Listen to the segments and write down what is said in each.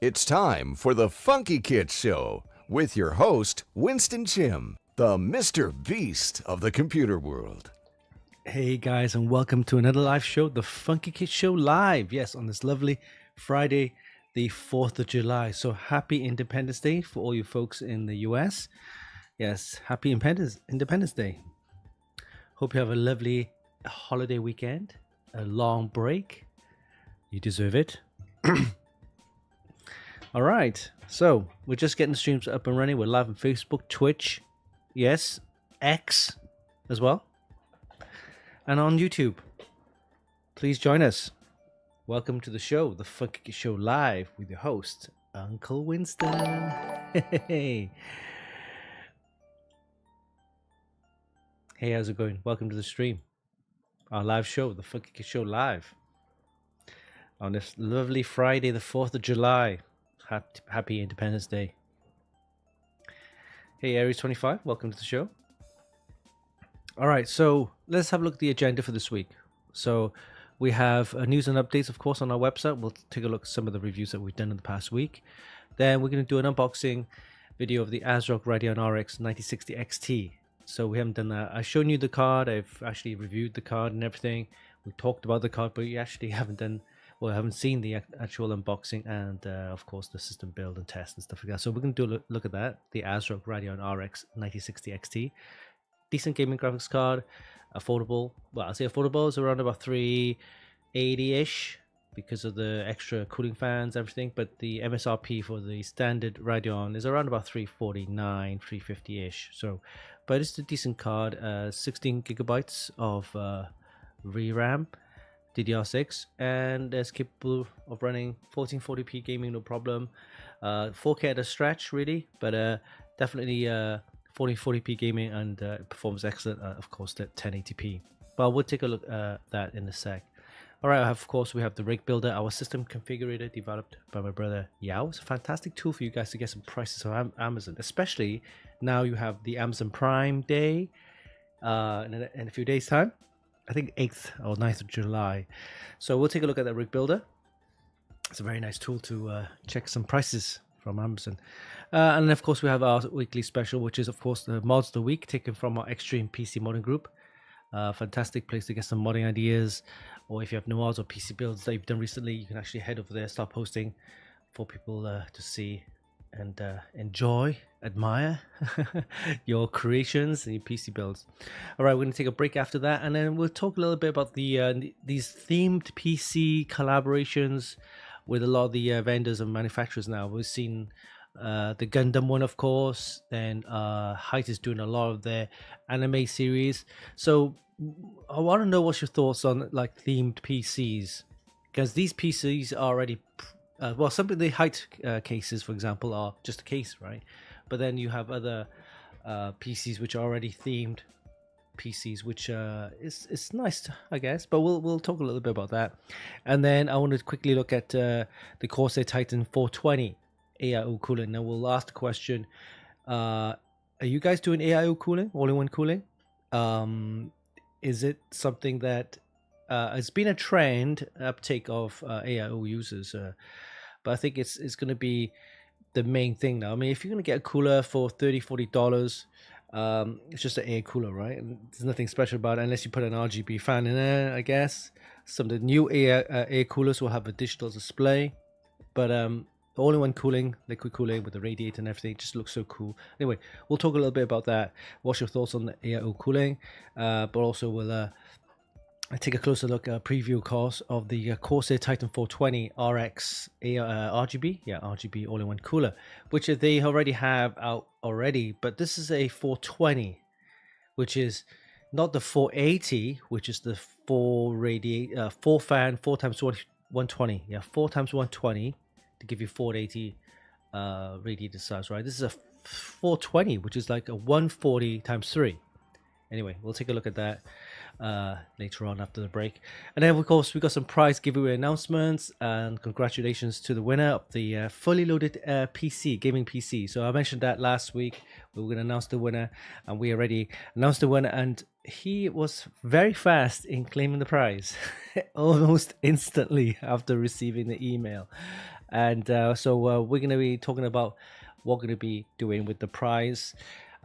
It's time for the Funkykit Show with your host, Winston Chim, the Mr. Beast of the computer world. Hey guys, and welcome to another live show, the Funkykit Show Live. Yes, on this lovely Friday, the 4th of July. So happy Independence Day for all you folks in the US. Yes, happy Independence Day. Hope you have a lovely holiday weekend, a long break. You deserve it. All right, so we're just getting the streams up and running. We're live on Facebook, Twitch, yes, X as well, and on YouTube. Please join us. Welcome to the show, the Funkykit Show Live, with your host, Uncle Winston. Hey, how's it going? Welcome to the stream, our live show, the Funkykit Show Live, on this lovely Friday, the 4th of July. Happy Independence Day. Hey, Aries25, welcome to the show. All right, so let's have a look at the agenda for this week. So we have news and updates, of course, on our website. We'll take a look at some of the reviews that we've done in the past week. Then we're going to do an unboxing video of the ASRock Radeon RX 9060 XT. So we haven't done that. I've shown you the card. I've actually reviewed the card and everything. We talked about the card, but we actually haven't seen the actual unboxing and, of course, the system build and test and stuff like that. So we're going to do a look at that, the ASRock Radeon RX 9060 XT. Decent gaming graphics card, affordable. Well, I'll say affordable is around about $380-ish because of the extra cooling fans, everything. But the MSRP for the standard Radeon is around about $349, $350-ish. So, but it's a decent card. 16 gigabytes of VRAM. DDR6, and it's capable of running 1440p gaming, no problem. 4K at a stretch, really, but definitely 1440p gaming, and performs excellent. Of course, at 1080p. But we'll take a look at that in a sec. All right, of course, we have the Rig Builder, our system configurator developed by my brother Yao. It's a fantastic tool for you guys to get some prices on Amazon, especially now you have the Amazon Prime Day in a few days' time. I think 8th or 9th of July. So we'll take a look at that Rig Builder. It's a very nice tool to check some prices from Amazon. And then, of course, we have our weekly special, which is, of course, the Mods of the Week, taken from our Extreme PC Modding group. Fantastic place to get some modding ideas. Or if you have no mods or PC builds that you've done recently, you can actually head over there, start posting for people to see and enjoy, admire your creations and your PC builds. All right, we're going to take a break after that, and then we'll talk a little bit about these themed PC collaborations with a lot of the vendors and manufacturers now. We've seen the Gundam one, of course, then Height is doing a lot of their anime series. So I want to know what's your thoughts on like themed PCs, because these PCs are already well, some of the Height cases, for example, are just a case, right? But then you have other PCs which are already themed PCs, which is nice, I guess. But we'll talk a little bit about that. And then I want to quickly look at the Corsair Titan 420 AIO cooling. Now we'll ask the question: are you guys doing AIO cooling, all-in-one cooling? Is it something that it's been a trend uptake of AIO users? But I think it's going to be the main thing now. I mean, if you're going to get a cooler for $30-$40, it's just an air cooler, right? And there's nothing special about it unless you put an RGB fan in there, I guess. Some of the new air coolers will have a digital display. But all-in-one cooling, liquid cooling with the radiator and everything, just looks so cool. Anyway, we'll talk a little bit about that. What's your thoughts on the AIO cooling? But also we'll take a closer look at a preview course of the Corsair Titan 420 RX RGB, RGB all-in-one cooler, which they already have out already. But this is a 420, which is not the 480, which is the 4 fan 4 times 120, 4 times 120 to give you 480 radiator size, right? This is a 420, which is like a 140 times 3. Anyway, we'll take a look at that later on after the break. And then, of course, we got some prize giveaway announcements, and congratulations to the winner of the fully loaded gaming PC. So I mentioned that last week. We were going to announce the winner, and we already announced the winner, and he was very fast in claiming the prize, almost instantly after receiving the email. And we're going to be talking about what we're going to be doing with the prize.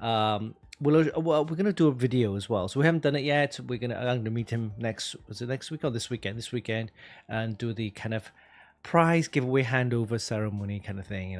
We're going to do a video as well. So we haven't done it yet. I'm going to meet him next week or this weekend? This weekend, and do the kind of prize giveaway handover ceremony kind of thing.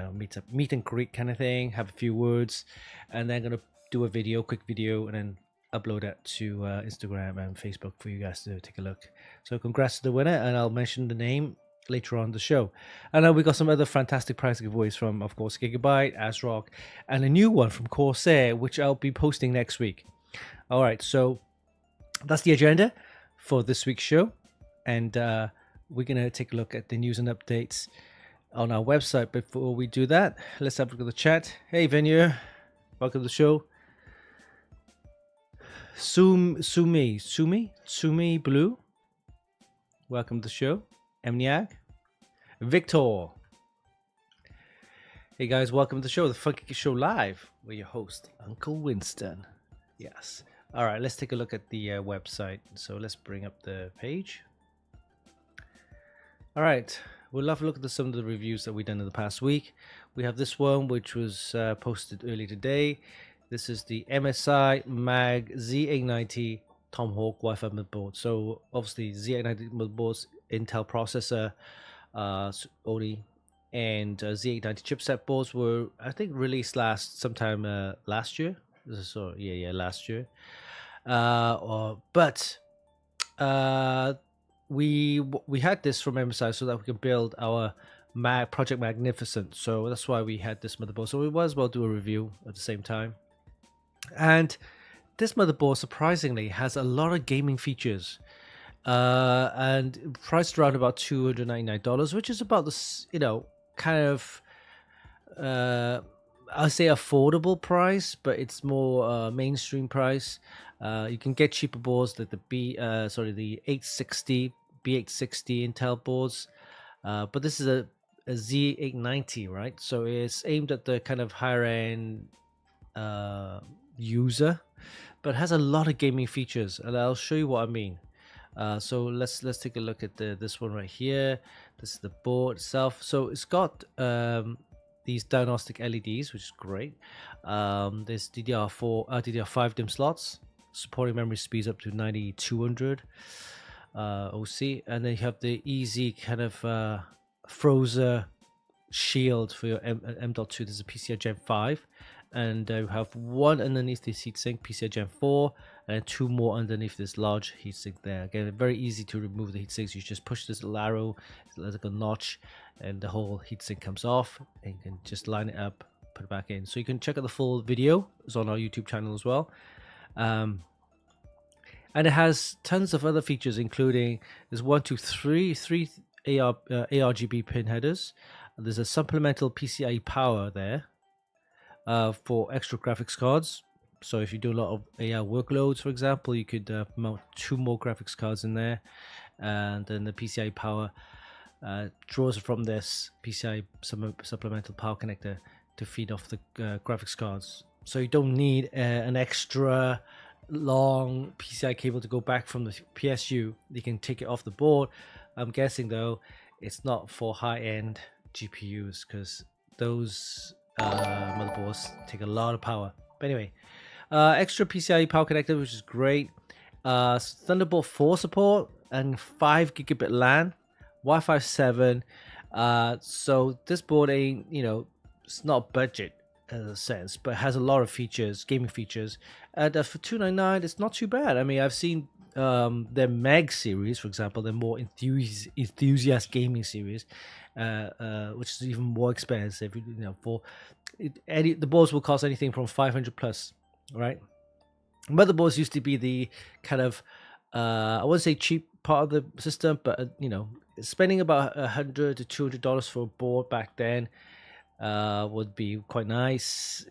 Meet and greet kind of thing. Have a few words, and then going to do a quick video, and then upload it to Instagram and Facebook for you guys to take a look. So congrats to the winner, and I'll mention the name later on the show. And we got some other fantastic prize giveaways from, of course, Gigabyte, ASRock, and a new one from Corsair, which I'll be posting next week. All right, so that's the agenda for this week's show, and we're going to take a look at the news and updates on our website. Before we do that, let's have a look at the chat. Hey, Venu, welcome to the show. Sumi Blue, welcome to the show. Emniag, Victor. Hey guys, welcome to the show, the Funkykit Show Live. We're your host, Uncle Winston. Yes. All right, let's take a look at the website. So let's bring up the page. All right, we'll have a look at some of the reviews that we've done in the past week. We have this one, which was posted early today. This is the MSI Mag Z890 Tomahawk Wi-Fi motherboard. So obviously Z890 motherboards, Intel processor, ODI, and Z890 chipset boards were, I think, released sometime last year. So last year. But we had this from MSI so that we could build our Project Magnificent. So that's why we had this motherboard. So we might as well do a review at the same time. And this motherboard surprisingly has a lot of gaming features. And priced around about $299, which is about this, kind of I'll say affordable price, but it's more mainstream price. You can get cheaper boards like the B860 Intel boards, but this is a Z890, right? So it's aimed at the kind of higher end user, but it has a lot of gaming features, and I'll show you what I mean. So let's take a look at this one right here. This is the board itself. So it's got these diagnostic LEDs, which is great. There's DDR5 DIMM slots, supporting memory speeds up to 9200 OC, and then you have the easy kind of Frozer shield for your M.2. This is a PCI Gen 5. And you have one underneath this heatsink, PCI Gen 4, and two more underneath this large heatsink there. Again, very easy to remove the heatsinks. You just push this little arrow, it's like a notch, and the whole heatsink comes off, and you can just line it up, put it back in. So you can check out the full video. It's on our YouTube channel as well. And it has tons of other features, including there's three ARGB pin headers. There's a supplemental PCIe power there. For extra graphics cards. So if you do a lot of AI workloads, for example, you could mount two more graphics cards in there, and then the PCI power draws from this PCI supplemental power connector to feed off the graphics cards. So you don't need an extra long PCI cable to go back from the PSU. You can take it off the board. I'm guessing though it's not for high-end GPUs, because those motherboards take a lot of power. But anyway, extra PCIe power connector, which is great. Thunderbolt 4 support and 5 gigabit LAN, Wi-Fi 7. So this board ain't, it's not budget in a sense, but it has a lot of features, gaming features. And for $299, it's not too bad. I mean, I've seen their Meg series, for example, their more enthusiast gaming series, which is even more expensive. The boards will cost anything from 500 plus, right? Motherboards used to be the kind of I wouldn't say cheap part of the system, but spending about $100 to $200 for a board back then would be quite nice.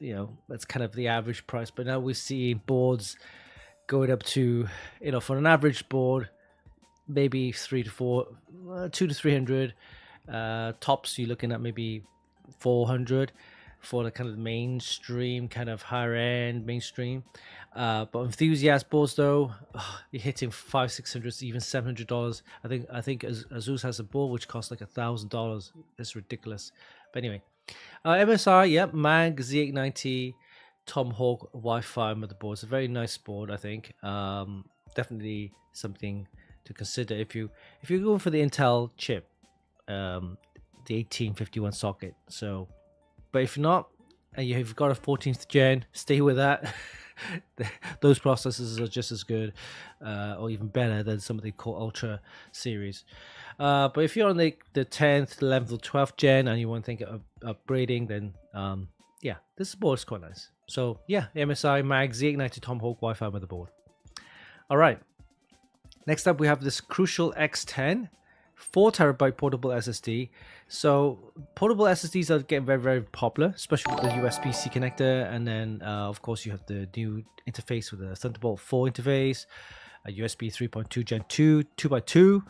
That's kind of the average price. But now we're seeing boards going up to, for an average board, maybe 200 to 300. Tops, you're looking at maybe 400 for the kind of mainstream, kind of higher end mainstream. But enthusiast boards though, you're hitting $500, $600, even $700. I think Asus has a board which costs like $1,000. It's ridiculous. But anyway, MSI, yep, MAG Z890 Tomahawk Wi-Fi motherboard. It's a very nice board, I think. Definitely something to consider if you're going for the Intel chip, the 1851 socket. So, but if you're not, and you've got a 14th gen, stay with that. Those processors are just as good, or even better than some of the Core Ultra series. But if you're on the 10th, 11th, or 12th gen, and you want to think of upgrading, then yeah, this board is quite nice. So yeah, MSI MAG Z890 Tomahawk Wi-Fi motherboard. All right. Next up, we have this Crucial X10 4TB portable SSD. So portable SSDs are getting very, very popular, especially with the USB-C connector. And then, of course, you have the new interface with the Thunderbolt 4 interface, a USB 3.2 Gen 2, 2x2.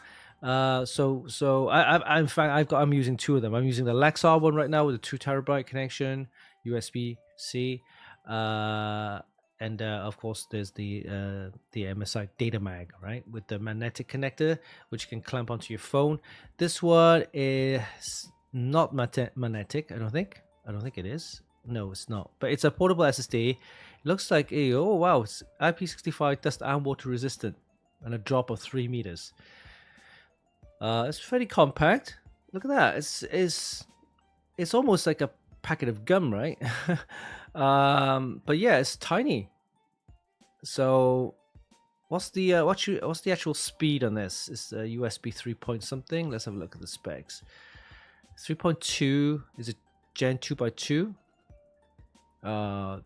So in fact, I'm using two of them. I'm using the Lexar one right now with a 2TB connection, USB-C. And of course, there's the MSI Data Mag, right, with the magnetic connector, which you can clamp onto your phone. This one is not magnetic, I don't think. It is. No, it's not. But it's a portable SSD. It looks like AIO. Oh wow, it's IP65 dust and water resistant, and a drop of 3 meters. It's fairly compact. Look at that. It's almost like a packet of gum, right? But yeah, it's tiny. So what's the actual speed on this? It's a USB 3 point something. Let's have a look at the specs. 3.2 is a Gen 2x2.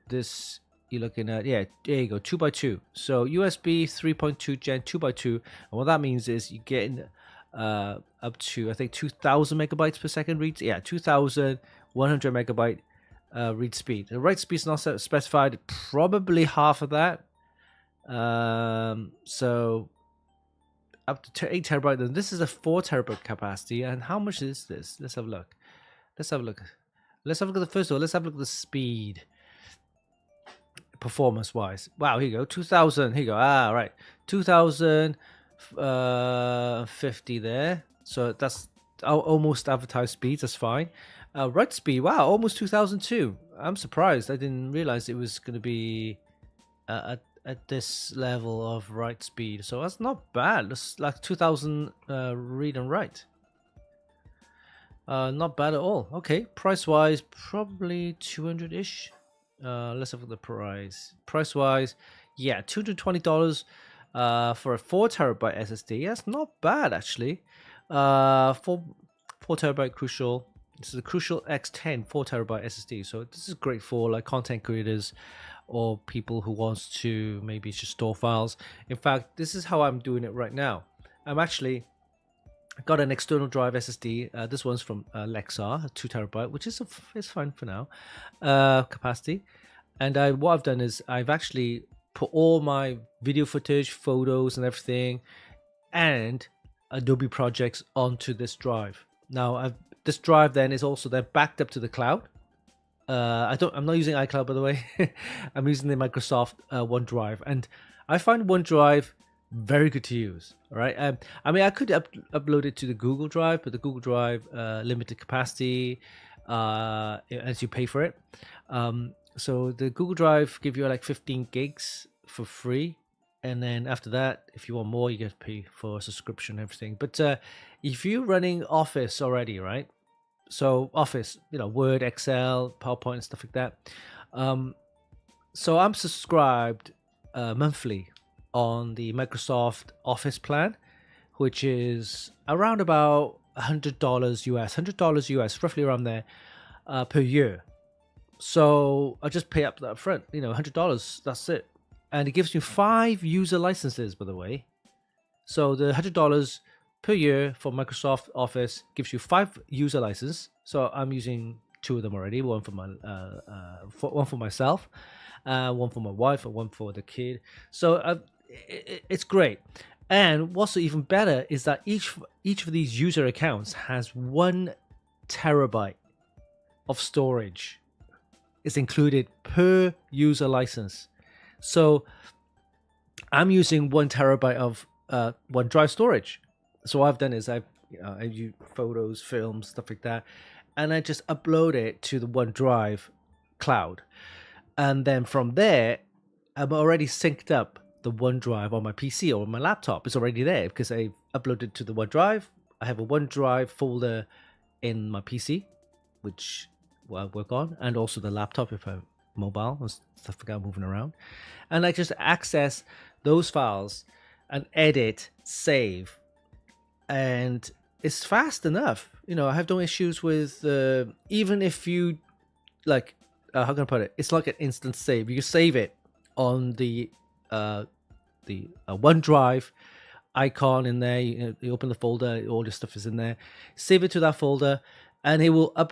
This you're looking at, yeah, there you go, 2x2. So USB 3.2 Gen 2x2, and what that means is you're getting up to, I think, 2,000 megabytes per second reads. Yeah, 2,100 megabyte read speed. The write speed is not specified, probably half of that. So up to 8 terabyte. Then this is a 4 terabyte capacity. And how much is this? Let's have a look. Let's have a look at the first of all. Let's have a look at the speed, performance wise. Wow, here you go. 2,000. Here you go. Ah, right. 2,050 there. So that's almost advertised speeds. That's fine. Write speed. Wow, almost 2,002. I'm surprised. I didn't realize it was going to be at this level of write speed. So that's not bad. That's like 2,000 read and write. Not bad at all. Okay, price wise, probably 200-ish. Let's have a look at the price. Price wise, yeah, $220 for a 4 terabyte SSD. That's not bad actually. 4 terabyte Crucial. This is a Crucial X10 4 terabyte SSD. So this is great for like content creators or people who wants to maybe just store files. In fact, this is how I'm doing it right now. I'm actually got an external drive SSD. This one's from Lexar, 2 terabyte, which is fine for now capacity. And what I've done is I've actually put all my video footage, photos, and everything, and Adobe projects onto this drive. Now, this drive then is also then backed up to the cloud. I'm not using iCloud, by the way. I'm using the Microsoft OneDrive, and I find OneDrive very good to use. All right. I mean, I could upload it to the Google Drive, but the Google Drive limited capacity as you pay for it. So the Google Drive give you like 15 gigs for free, and then after that, if you want more, you get to pay for a subscription and everything. But if you're running Office already, right? So Office, Word, Excel, PowerPoint, and stuff like that. So I'm subscribed monthly on the Microsoft Office plan, which is around about $100 US, roughly around there per year. So I just pay up that front, $100. That's it, and it gives you 5 user licenses, by the way. So the $100 per year for Microsoft Office gives you 5 user licenses. So I'm using 2 of them already. One for one for myself, one for my wife, and one for the kid. So it's great. And what's even better is that each of these user accounts has 1 terabyte of storage. is included per user license. So I'm using 1 terabyte of OneDrive storage. So what I've done is I use photos, films, stuff like that, and I just upload it to the OneDrive cloud. And then from there, I'm already synced up the OneDrive on my PC or on my laptop. It's already there because I uploaded to the OneDrive. I have a OneDrive folder in my PC, which I work on, and also the laptop if I'm mobile and stuff like that, moving around. And I just access those files and edit, save, and it's fast enough. I have no issues with even if you like. How can I put it? It's like an instant save. You can save it on the OneDrive icon in there. You open the folder, all your stuff is in there. Save it to that folder, and it will I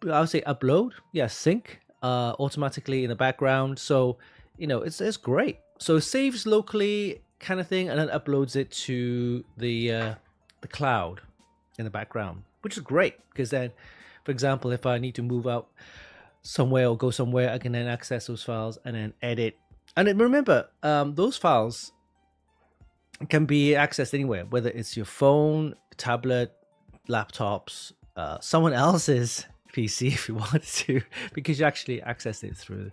would say upload, sync automatically in the background. So it's great. So it saves locally, kind of thing, and then uploads it to the cloud in the background, which is great because then, for example, if I need to move out somewhere or go somewhere, I can then access those files and then edit. And then remember, those files can be accessed anywhere, whether it's your phone, tablet, laptops, someone else's PC if you wanted to, because you actually access it through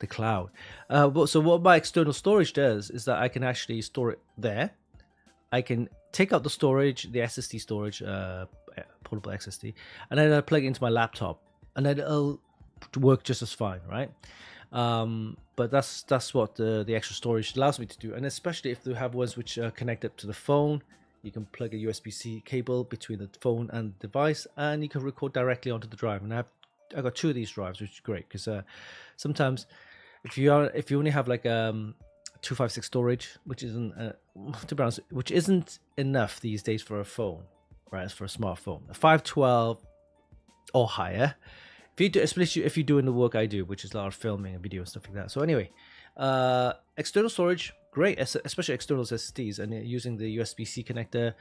the cloud. So what my external storage does is that I can actually store it there. I can take out the storage, the SSD storage, portable SSD, and then I plug it into my laptop, and then it'll work just as fine, right? But that's what the extra storage allows me to do. And especially if you have ones which are connected to the phone, you can plug a USB-C cable between the phone and the device, and you can record directly onto the drive. And I've got 2 of these drives, which is great because sometimes if you only have like 256 storage, which isn't to be honest, which isn't enough these days for a phone, right? It's for a smartphone. A 512 or higher. Especially if you're doing the work I do, which is a lot of filming and video and stuff like that. So anyway, external storage, great, especially external SSDs, and using the USB-C connector,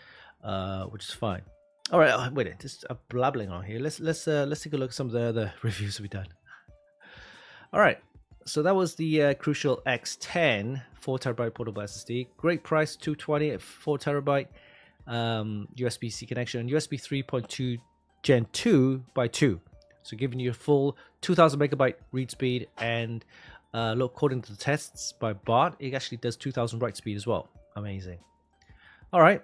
which is fine. All right, wait, just blabbling on here. Let's take a look at some of the other reviews we've done. All right, so that was the Crucial X10 4 terabyte portable SSD. Great price, $220 at 4 terabyte, USB-C connection, USB 3.2 Gen 2 by 2. So giving you a full 2000 megabyte read speed, and look, according to the tests by Bart, it actually does 2000 write speed as well. Amazing. All right.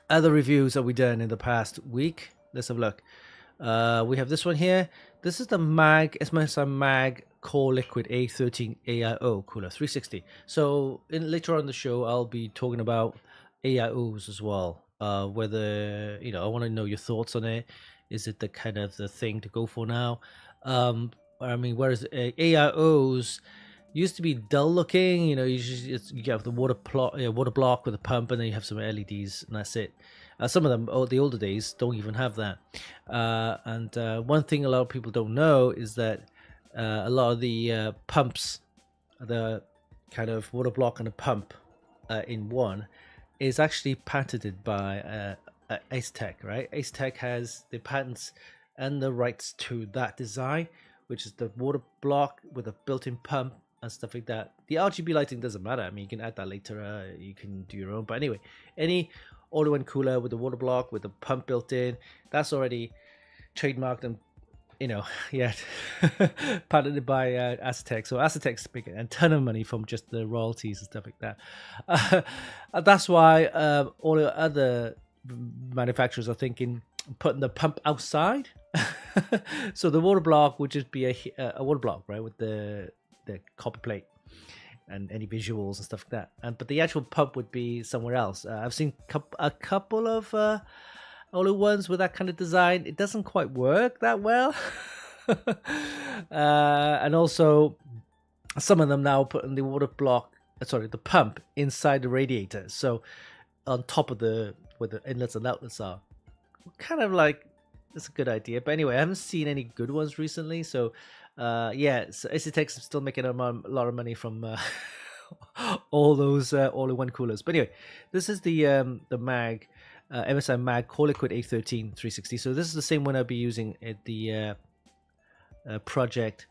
Other reviews that we've done in the past week. Let's have a look. We have this one here. This is the MSI Mag Core Liquid A13 AIO cooler 360. So later on in the show, I'll be talking about AIOs as well. Whether, I want to know your thoughts on it. Is it the kind of the thing to go for now? Whereas AIOs used to be dull looking, you have the water block with a pump, and then you have some LEDs, and that's it. Some of them, the older days, don't even have that. And one thing a lot of people don't know is that a lot of the pumps, the kind of water block and a pump in one, is actually patented by ASRock, right? ASRock has the patents and the rights to that design, which is the water block with a built-in pump and stuff like that. The RGB lighting doesn't matter. You can add that later. You can do your own. But anyway, any all-in-one cooler with the water block with the pump built in, that's already trademarked and patented by ASRock. So ASRock's making a ton of money from just the royalties and stuff like that. That's why all the other manufacturers are thinking putting the pump outside. So the water block would just be a water block, right, with the copper plate and any visuals and stuff like that. But the actual pump would be somewhere else. I've seen a couple of all-in-ones with that kind of design. It doesn't quite work that well. And also some of them now putting the the pump inside the radiator. So on top of where the inlets and outlets are. Kind of like, it's a good idea. But anyway, I haven't seen any good ones recently. So ASRock's still making a lot of money from all those all-in-one coolers. But anyway, this is the Mag, MSI Mag Core Liquid A13 360. So this is the same one I'll be using at the project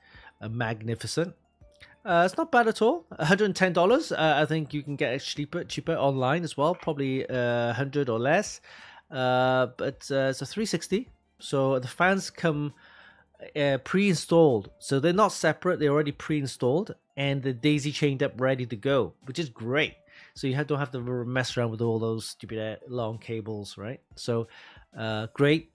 magnificent. It's not bad at all. $110. I think you can get it cheaper online as well. Probably 100 or less. But it's a 360. So the fans come pre-installed. So they're not separate. They're already pre-installed, and the daisy chained up, ready to go, which is great. So you don't have to mess around with all those stupid long cables, right? So great.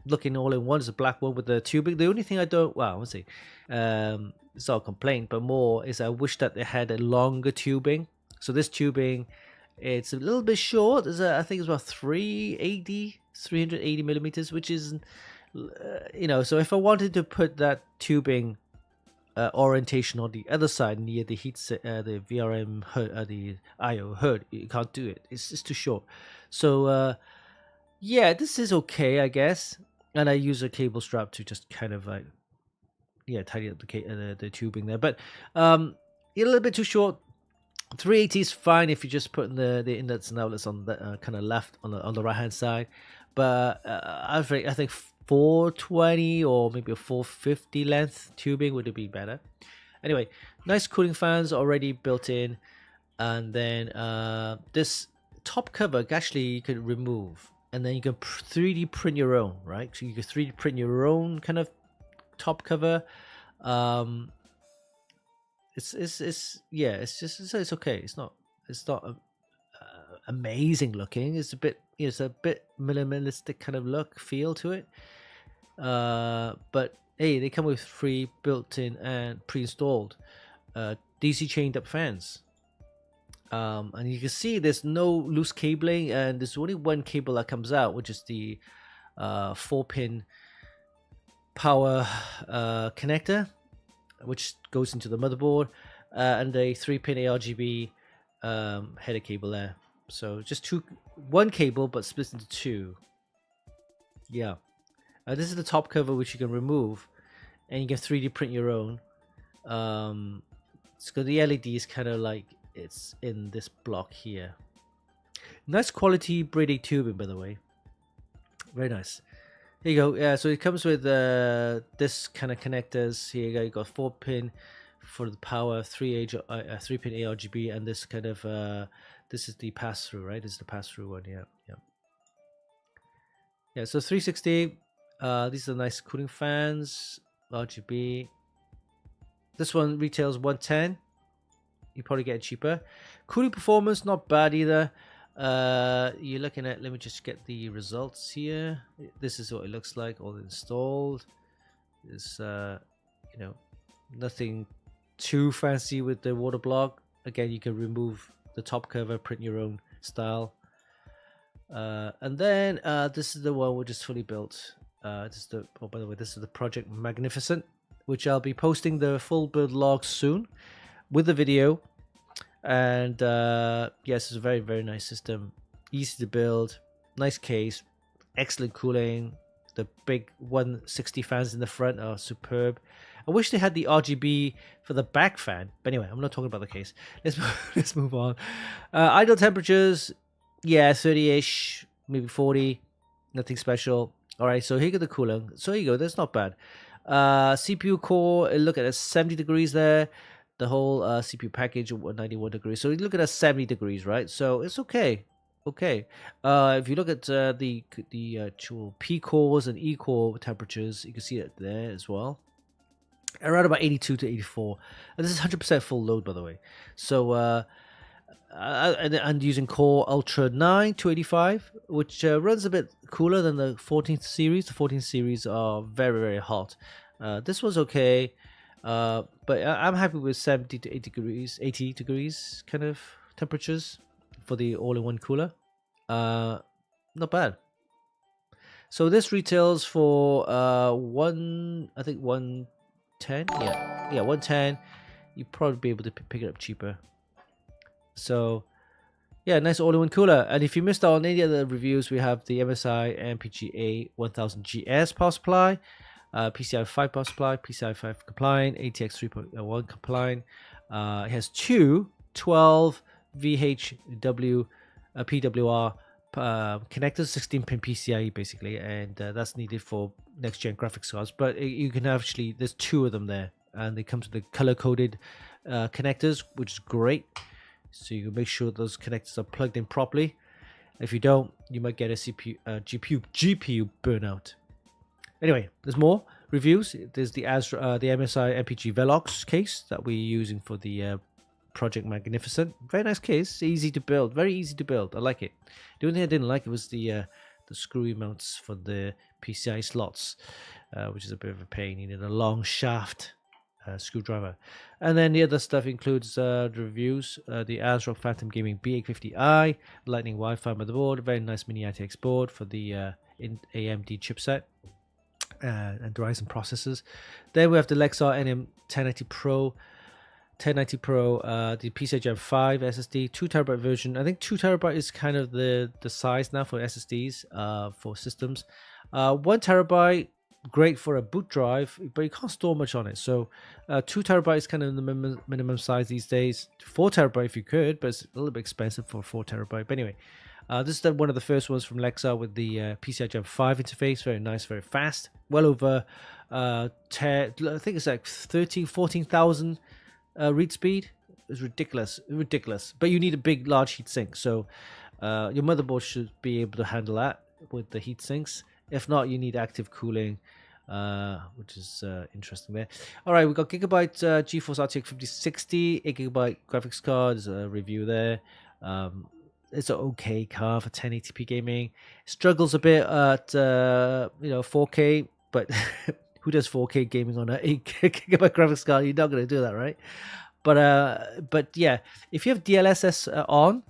Looking all in one is a black one with the tubing. The only thing I don't, well, let's see, it's not a complaint, but more is I wish that they had a longer tubing. So this tubing, it's a little bit short. I think it's about 380 millimeters, which is, so if I wanted to put that tubing orientation on the other side near the the VRM hood, the AIO hood, you can't do it. It's just too short. So yeah, this is okay, I guess. And I use a cable strap to just kind of like, tidy up the tubing there. But a little bit too short. 380 is fine if you just put the inlets and outlets on the kind of left on the right hand side. But I think 420 or maybe a 450 length tubing would be better. Anyway, nice cooling fans already built in, and then this top cover actually you could remove. And then you can 3D print your own, right? So you can 3D print your own kind of top cover. It's okay. It's not amazing looking. It's a bit minimalistic kind of look feel to it. But hey, they come with free built-in and pre-installed DC chained up fans. And you can see there's no loose cabling, and there's only one cable that comes out, which is the 4-pin power connector, which goes into the motherboard, and a 3-pin ARGB header cable there. So just one cable, but split into two. Yeah, this is the top cover, which you can remove, and you can 3D print your own. It's got the LEDs kind of like it's in this block here. Nice quality braided tubing, by the way. Very nice. Here you go. Yeah, so it comes with this kind of connectors. Here you go. You got 4-pin for the power, 3-pin ARGB, and this kind of this is the pass through, right? This is the pass through one. Yeah. So 360. These are nice cooling fans, RGB. This one retails 110. You probably get it cheaper. Cooling performance, not bad either. You're looking at, let me just get the results here. This is what it looks like, all installed. It's nothing too fancy with the water block. Again, you can remove the top cover, print your own style. And then this is the one which is fully built. By the way, this is the Project Magnificent, which I'll be posting the full build log soon with the video. And yes, it's a very, very nice system, easy to build, nice case, excellent cooling. The big 160 fans in the front are superb. I wish they had the RGB for the back fan, but anyway, I'm not talking about the case. Let's move on. Idle temperatures, 30ish, maybe 40, nothing special. All right, so here go the cooling. So here you go, that's not bad. CPU core, look at it, 70 degrees there. The whole CPU package 91 degrees. So you look at 70 degrees, right? So it's okay. If you look at the actual P cores and E core temperatures, you can see it there as well. Around about 82 to 84. And this is 100% full load, by the way. So and using Core Ultra 9 285, which runs a bit cooler than the 14th series. The 14th series are very, very hot. This was okay. But I'm happy with 70 to 80 degrees kind of temperatures for the all-in-one cooler. Not bad. So this retails for 110. Yeah, 110. You'd probably be able to pick it up cheaper. So yeah, nice all-in-one cooler. And if you missed out on any other reviews, we have the MSI MPGA 1000GS power supply, PCI 5 power supply, PCI 5 compliant, ATX 3.1 compliant. It has two 12 VHW PWR connectors, 16-pin PCIe basically, and that's needed for next-gen graphics cards. But you can actually, there's two of them there and they come to the color-coded connectors, which is great. So you can make sure those connectors are plugged in properly. If you don't, you might get a GPU burnout. Anyway, there's more reviews. There's the MSI MPG Velox case that we're using for the Project Magnificent. Very nice case, easy to build, very easy to build. I like it. The only thing I didn't like was the screwy mounts for the PCI slots, which is a bit of a pain. You need a long shaft screwdriver. And then the other stuff includes the reviews, the ASRock Phantom Gaming B850i, Lightning Wi-Fi motherboard, very nice mini ITX board for the AMD chipset, and Ryzen processors. Then we have the Lexar NM1090 Pro, the PCI Gen 5 SSD, 2TB version. I think 2TB is kind of the size now for SSDs for systems. 1TB, great for a boot drive, but you can't store much on it. So 2TB is kind of the minimum size these days. 4TB if you could, but it's a little bit expensive for 4TB. But anyway, this is one of the first ones from Lexar with the PCI Gen 5 interface. Very nice, very fast. Well over, I think it's like 14,000 read speed. It's ridiculous. But you need a big, large heatsink. So your motherboard should be able to handle that with the heat sinks. If not, you need active cooling, which is interesting there. All right, we got Gigabyte GeForce RTX 5060, 8GB graphics card. There's a review there. It's an okay card for 1080p gaming. Struggles a bit at 4K, but who does 4K gaming on an 8GB graphics card? You're not going to do that, right? But yeah, if you have DLSS on,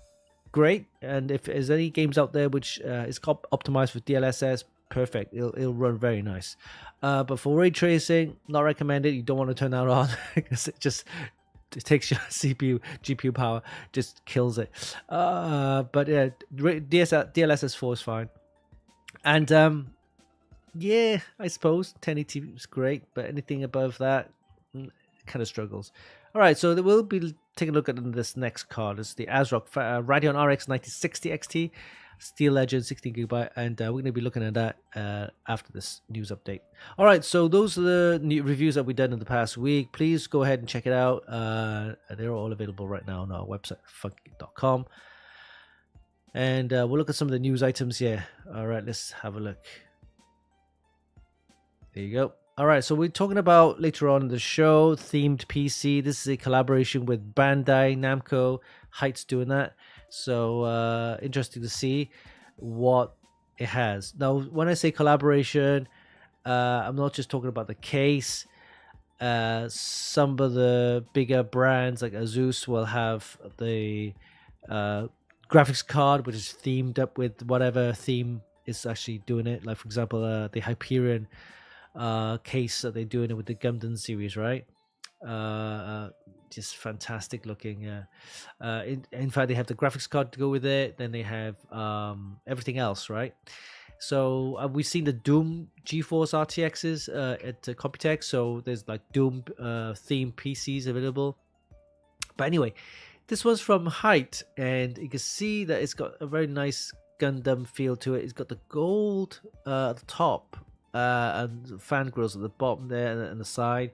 great. And if there's any games out there which is optimized for DLSS, perfect. It'll run very nice. But for ray tracing, not recommended. You don't want to turn that on because it takes your CPU, GPU power, just kills it. But yeah, DLSS 4 is fine. And yeah, I suppose 1080 is great, but anything above that kind of struggles. All right, so we'll be taking a look at this next card. It's the ASRock Radeon RX 9060 XT. Steel Legend 16GB, and we're going to be looking at that after this news update. All right, so those are the new reviews that we've done in the past week. Please go ahead and check it out. They're all available right now on our website, funkykit.com. And we'll look at some of the news items here. All right, let's have a look. There you go. All right, so we're talking about later on in the show, Themed-PC. This is a collaboration with Bandai Namco. Height's doing that. So interesting to see what it has. Now, when I say collaboration, I'm not just talking about the case. Some of the bigger brands like Asus will have the graphics card, which is themed up with whatever theme is actually doing it. Like, for example, the Hyperion case that they're doing it with the Gundam series, right? Just fantastic looking. In fact, they have the graphics card to go with it. Then they have everything else, right? So we've seen the Doom GeForce RTXs at Computex. So there's like Doom themed PCs available. But anyway, this one's from Height, and you can see that it's got a very nice Gundam feel to it. It's got the gold at the top and fan grills at the bottom there and the side.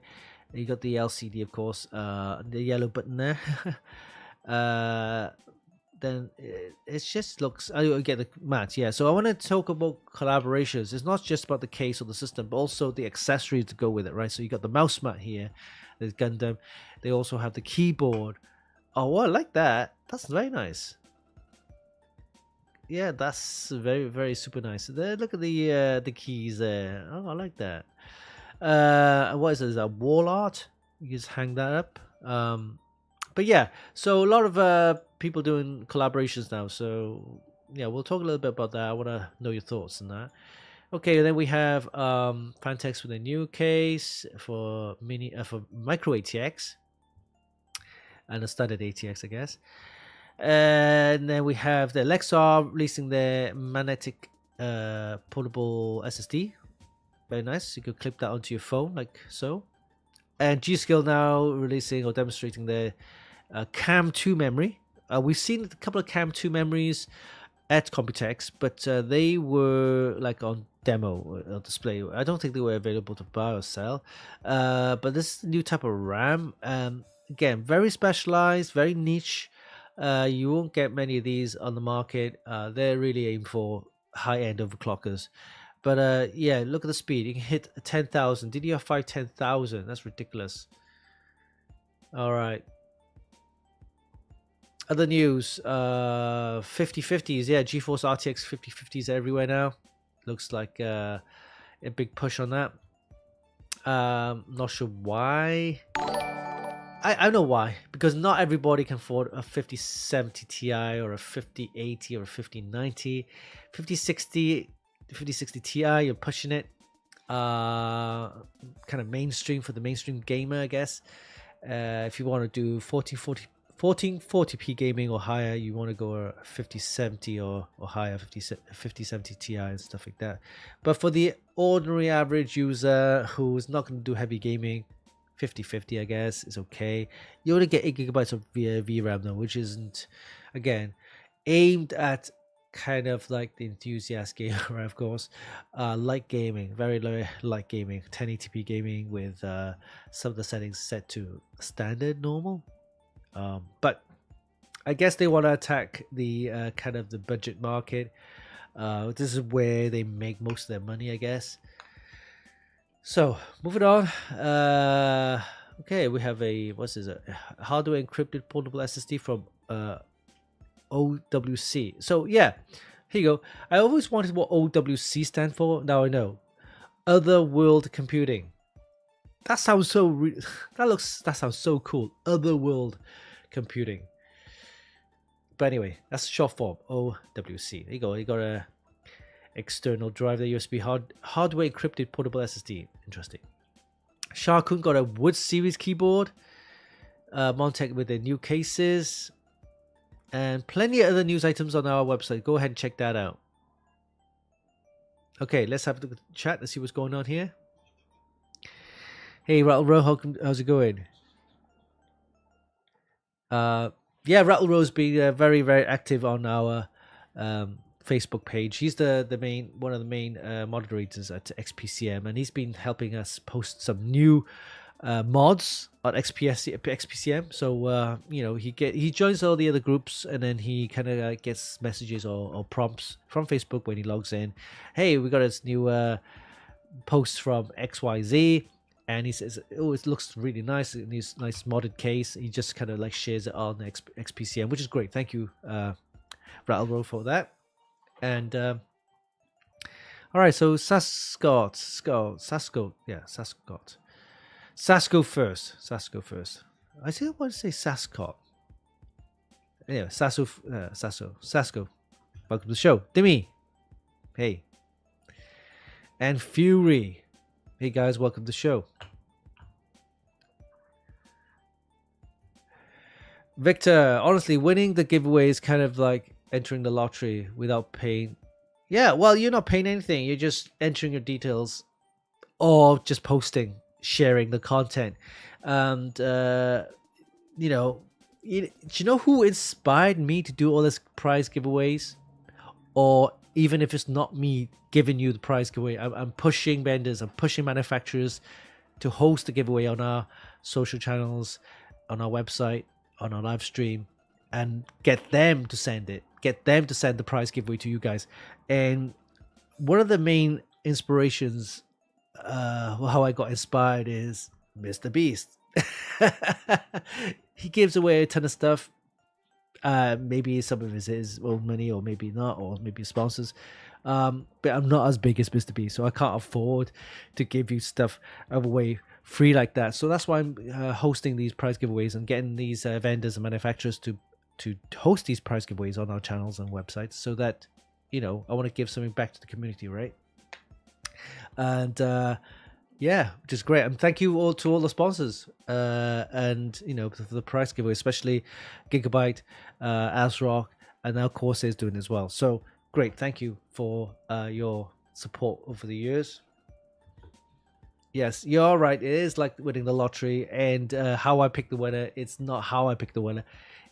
You got the LCD, of course, the yellow button there. Then it just looks. I get the mat, yeah. So I want to talk about collaborations. It's not just about the case or the system, but also the accessories to go with it, right? So you got the mouse mat here, there's Gundam. They also have the keyboard. Oh, I like that. That's very nice. Yeah, that's very, very super nice. There, look at the keys there. Oh, I like that. What is it? Is that wall art? You just hang that up. But yeah, so a lot of people doing collaborations now. So yeah, we'll talk a little bit about that. I want to know your thoughts on that. Okay, then we have Fantex with a new case for micro ATX and a standard ATX, I guess. And then we have the Lexar releasing their magnetic portable SSD. Very nice. You could clip that onto your phone like so. And G.Skill now releasing or demonstrating their Cam 2 memory. We've seen a couple of Cam 2 memories at Computex, but they were like on demo or display. I don't think they were available to buy or sell. But this is a new type of RAM. Again, very specialized, very niche. You won't get many of these on the market. They're really aimed for high-end overclockers. But yeah, look at the speed. You can hit 10,000. DDR5 10,000. That's ridiculous. All right. Other news, 5050s. Yeah, GeForce RTX 5050s everywhere now. Looks like a big push on that. Not sure why. I know why. Because not everybody can afford a 5070 Ti or a 5080 or a 5090. 5060 Ti, you're pushing it. Kind of mainstream for the mainstream gamer, I guess. If you want to do 1440p gaming or higher, you want to go a 5070 or higher, 5070 Ti and stuff like that. But for the ordinary average user who's not going to do heavy gaming, 5050 I guess is okay. You only get 8GB of VRAM though, which isn't, again, aimed at kind of like the enthusiast gamer, of course. Light gaming, very low light gaming, 1080p gaming with some of the settings set to standard normal. But I guess they want to attack the kind of the budget market. This is where they make most of their money, I guess. So moving on. Okay, we have a hardware encrypted portable SSD from OWC. So yeah, here you go. I always wanted what OWC stand for. Now I know. Other World Computing. That sounds so. That sounds so cool. Other World Computing. But anyway, that's short form. OWC. There you go. You got a external drive, the USB hardware encrypted portable SSD. Interesting. Sharkun got a Wood series keyboard. Montec with their new cases. And plenty of other news items on our website. Go ahead and check that out. Okay, let's have a chat. Let's see what's going on here. Hey, Rattlerow, how's it going? Yeah, Rattlero's been very, very active on our Facebook page. He's one of the main moderators at XPCM, and he's been helping us post some new mods on XPCM. So he joins all the other groups, and then he kind of gets messages or prompts from Facebook when he logs in. Hey, we got this new post from XYZ. And he says, oh, it looks really nice in this nice modded case. He just kind of like shares it on XPCM, which is great. Thank you, Rattlerow, for that. And all right, so Sasco first. I still want to say Sascot. Anyway, Sasco. Welcome to the show. Demi. Hey. And Fury. Hey guys, welcome to the show. Victor, honestly, winning the giveaway is kind of like entering the lottery without paying. Yeah, well, you're not paying anything. You're just entering your details or just posting, sharing the content. And, do you know who inspired me to do all this prize giveaways? Or even if it's not me giving you the prize giveaway, I'm pushing vendors, I'm pushing manufacturers to host the giveaway on our social channels, on our website, on our live stream, and get them to send it. Get them to send the prize giveaway to you guys. And one of the main inspirations, how I got inspired, is Mr. Beast. He gives away a ton of stuff. Maybe some of it is his own money, or maybe not, or maybe sponsors. But I'm not as big as Mr. B, so I can't afford to give you stuff away free like that. So that's why I'm hosting these prize giveaways and getting these vendors and manufacturers to host these prize giveaways on our channels and websites, so that I want to give something back to the community, right? And yeah, which is great. And thank you all to all the sponsors, and for the prize giveaway, especially Gigabyte, ASRock, and now Corsair is doing as well. So great, thank you for your support over the years. Yes, you're right. It is like winning the lottery, and how I pick the winner. It's not how I pick the winner.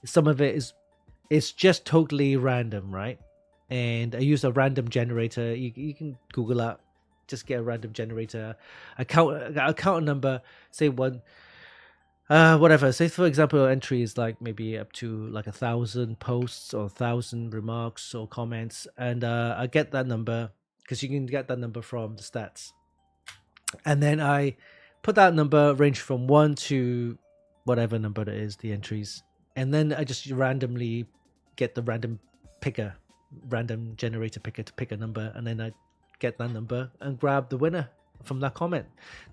Some of it is, it's just totally random, right? and I used a random generator. You can Google that. Just get a random generator. I count a number. Say one. Whatever. Say for example, entry is like maybe up to like 1,000 posts or 1,000 remarks or comments, and I get that number because you can get that number from the stats, and then I put that number range from 1 to whatever number it is, the entries, and then I just randomly get the random generator picker to pick a number, and then I get that number and grab the winner from that comment.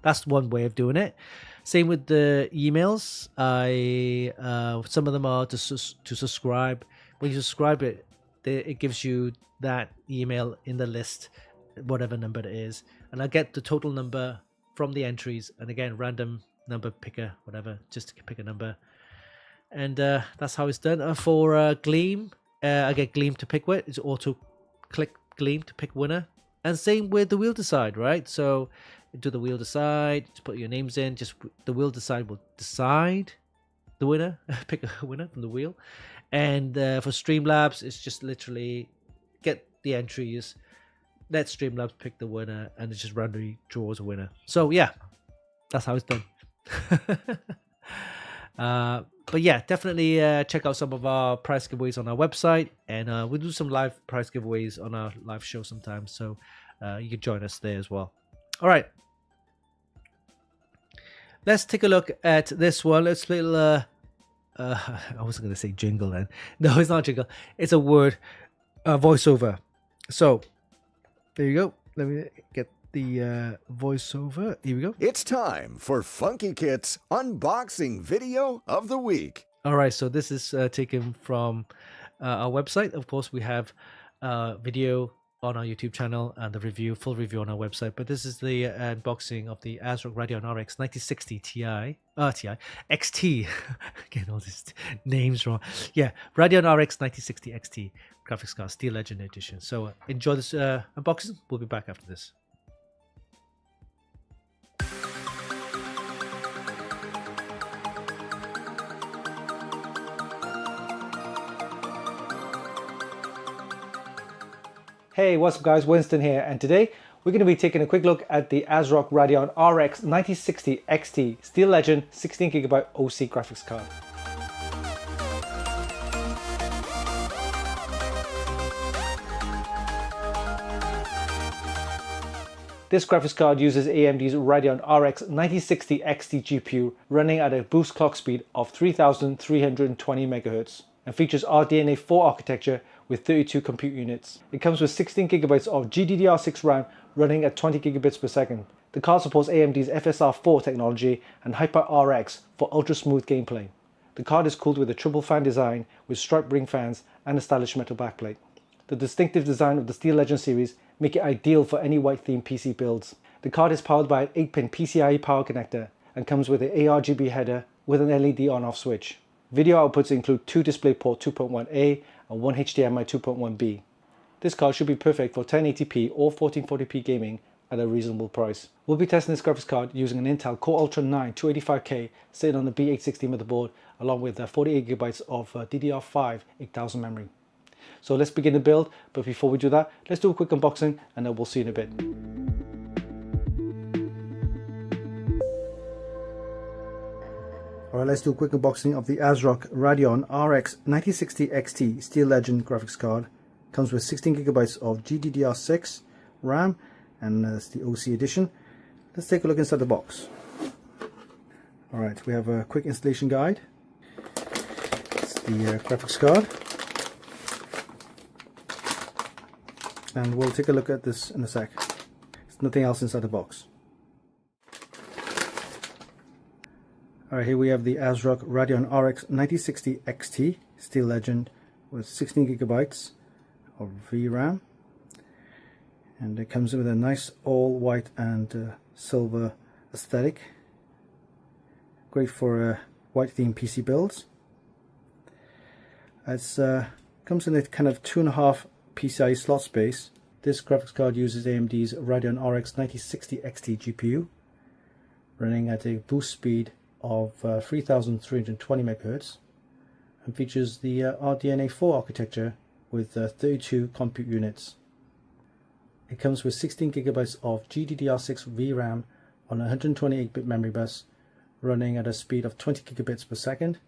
That's one way of doing it. Same with the emails. I some of them are to subscribe. When you subscribe it gives you that email in the list, whatever number it is, and I get the total number from the entries, and again random number picker, whatever, just to pick a number, and that's how it's done. For Gleam, I get Gleam to pick with. It's auto click Gleam to pick winner. And same with the wheel decide, right? So do the wheel decide, just put your names in, just the wheel decide will decide the winner, pick a winner from the wheel. And for Streamlabs, it's just literally get the entries, let Streamlabs pick the winner, and it just randomly draws a winner. So yeah, that's how it's done. But yeah, definitely check out some of our prize giveaways on our website, and we'll do some live prize giveaways on our live show sometimes, so you can join us there as well. All right, let's take a look at this one. Let's play I was going to say jingle then. No, it's not jingle. It's a word voiceover. So there you go. Let me get the voiceover. Here we go. It's time for Funkykit's unboxing video of the week. All right, so this is taken from our website. Of course, we have video on our YouTube channel and the full review on our website. But this is the unboxing of the ASRock Radeon RX 9060 XT. Getting all these names wrong. Yeah, Radeon RX 9060 XT graphics card, Steel Legend Edition. So enjoy this unboxing. We'll be back after this. Hey, what's up guys, Winston here, and today we're going to be taking a quick look at the ASRock Radeon RX 9060 XT Steel Legend 16GB OC graphics card. This graphics card uses AMD's Radeon RX 9060 XT GPU running at a boost clock speed of 3320 MHz and features RDNA 4 architecture with 32 compute units. It comes with 16GB of GDDR6 RAM running at 20 gigabits per second. The card supports AMD's FSR4 technology and HyperRX for ultra smooth gameplay. The card is cooled with a triple fan design with striped ring fans and a stylish metal backplate. The distinctive design of the Steel Legend series make it ideal for any white themed PC builds. The card is powered by an 8-pin PCIe power connector and comes with an ARGB header with an LED on-off switch. Video outputs include 2 DisplayPort 2.1a and 1 HDMI 2.1b. This card should be perfect for 1080p or 1440p gaming at a reasonable price. We'll be testing this graphics card using an Intel Core Ultra 9 285K sitting on the B860 motherboard along with 48GB of DDR5 8000 memory. So let's begin the build, but before we do that, let's do a quick unboxing and then we'll see you in a bit. Alright, let's do a quick unboxing of the ASRock Radeon RX 9060 XT Steel Legend graphics card. Comes with 16GB of GDDR6 RAM and it's the OC edition. Let's take a look inside the box. Alright, we have a quick installation guide. It's the graphics card. And we'll take a look at this in a sec. There's nothing else inside the box. Alright, here we have the ASRock Radeon RX 9060 XT Steel Legend with 16GB of VRAM, and it comes with a nice all white and silver aesthetic, great for white themed PC builds. It comes in a kind of 2.5 PCIe slot space. This graphics card uses AMD's Radeon RX 9060 XT GPU running at a boost speed of 3320 MHz and features the RDNA 4 architecture with 32 compute units. It comes with 16 gigabytes of GDDR6 VRAM on a 128-bit memory bus running at a speed of 20 gigabits per second.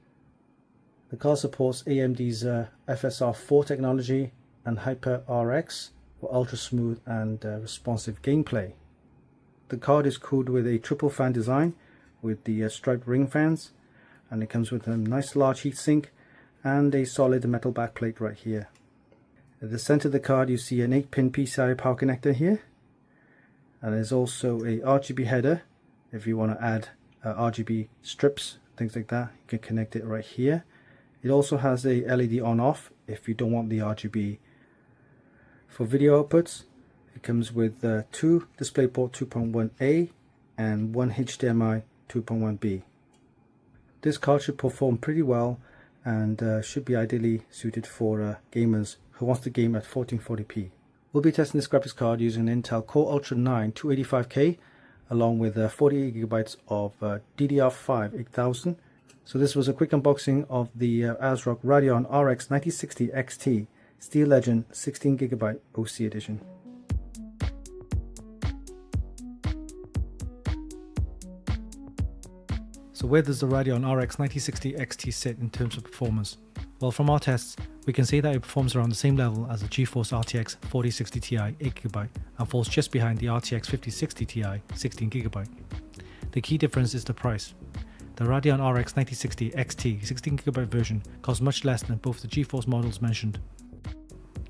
The card supports AMD's FSR4 technology and HyperRX for ultra smooth and responsive gameplay. The card is cooled with a triple fan design with the striped ring fans, and it comes with a nice large heatsink and a solid metal backplate right here. At the center of the card you see an 8-pin PCI power connector here, and there's also a RGB header. If you want to add RGB strips, things like that, you can connect it right here. It also has a LED on off if you don't want the RGB. For video outputs, it comes with 2 DisplayPort 2.1a and 1 HDMI 2.1b. This card should perform pretty well and should be ideally suited for gamers who wants to game at 1440p. We'll be testing this graphics card using an Intel Core Ultra 9 285K along with 48GB of DDR5 8000. So this was a quick unboxing of the ASRock Radeon RX 9060 XT Steel Legend 16GB OC edition. So where does the Radeon RX 9060 XT sit in terms of performance? Well, from our tests, we can see that it performs around the same level as the GeForce RTX 4060 Ti 8GB and falls just behind the RTX 5060 Ti 16GB. The key difference is the price. The Radeon RX 9060 XT 16GB version costs much less than both the GeForce models mentioned.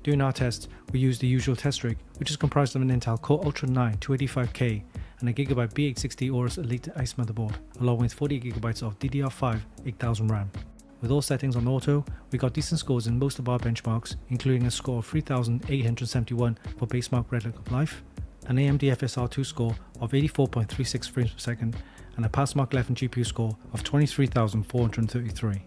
During our test, we used the usual test rig, which is comprised of an Intel Core Ultra 9 285K and a Gigabyte B860 Aorus Elite Ice motherboard, along with 40GB of DDR5 8000 RAM. With all settings on auto, we got decent scores in most of our benchmarks, including a score of 3871 for Basemark Red Look of Life, an AMD FSR2 score of 84.36 frames per second, and a Passmark 11 GPU score of 23,433.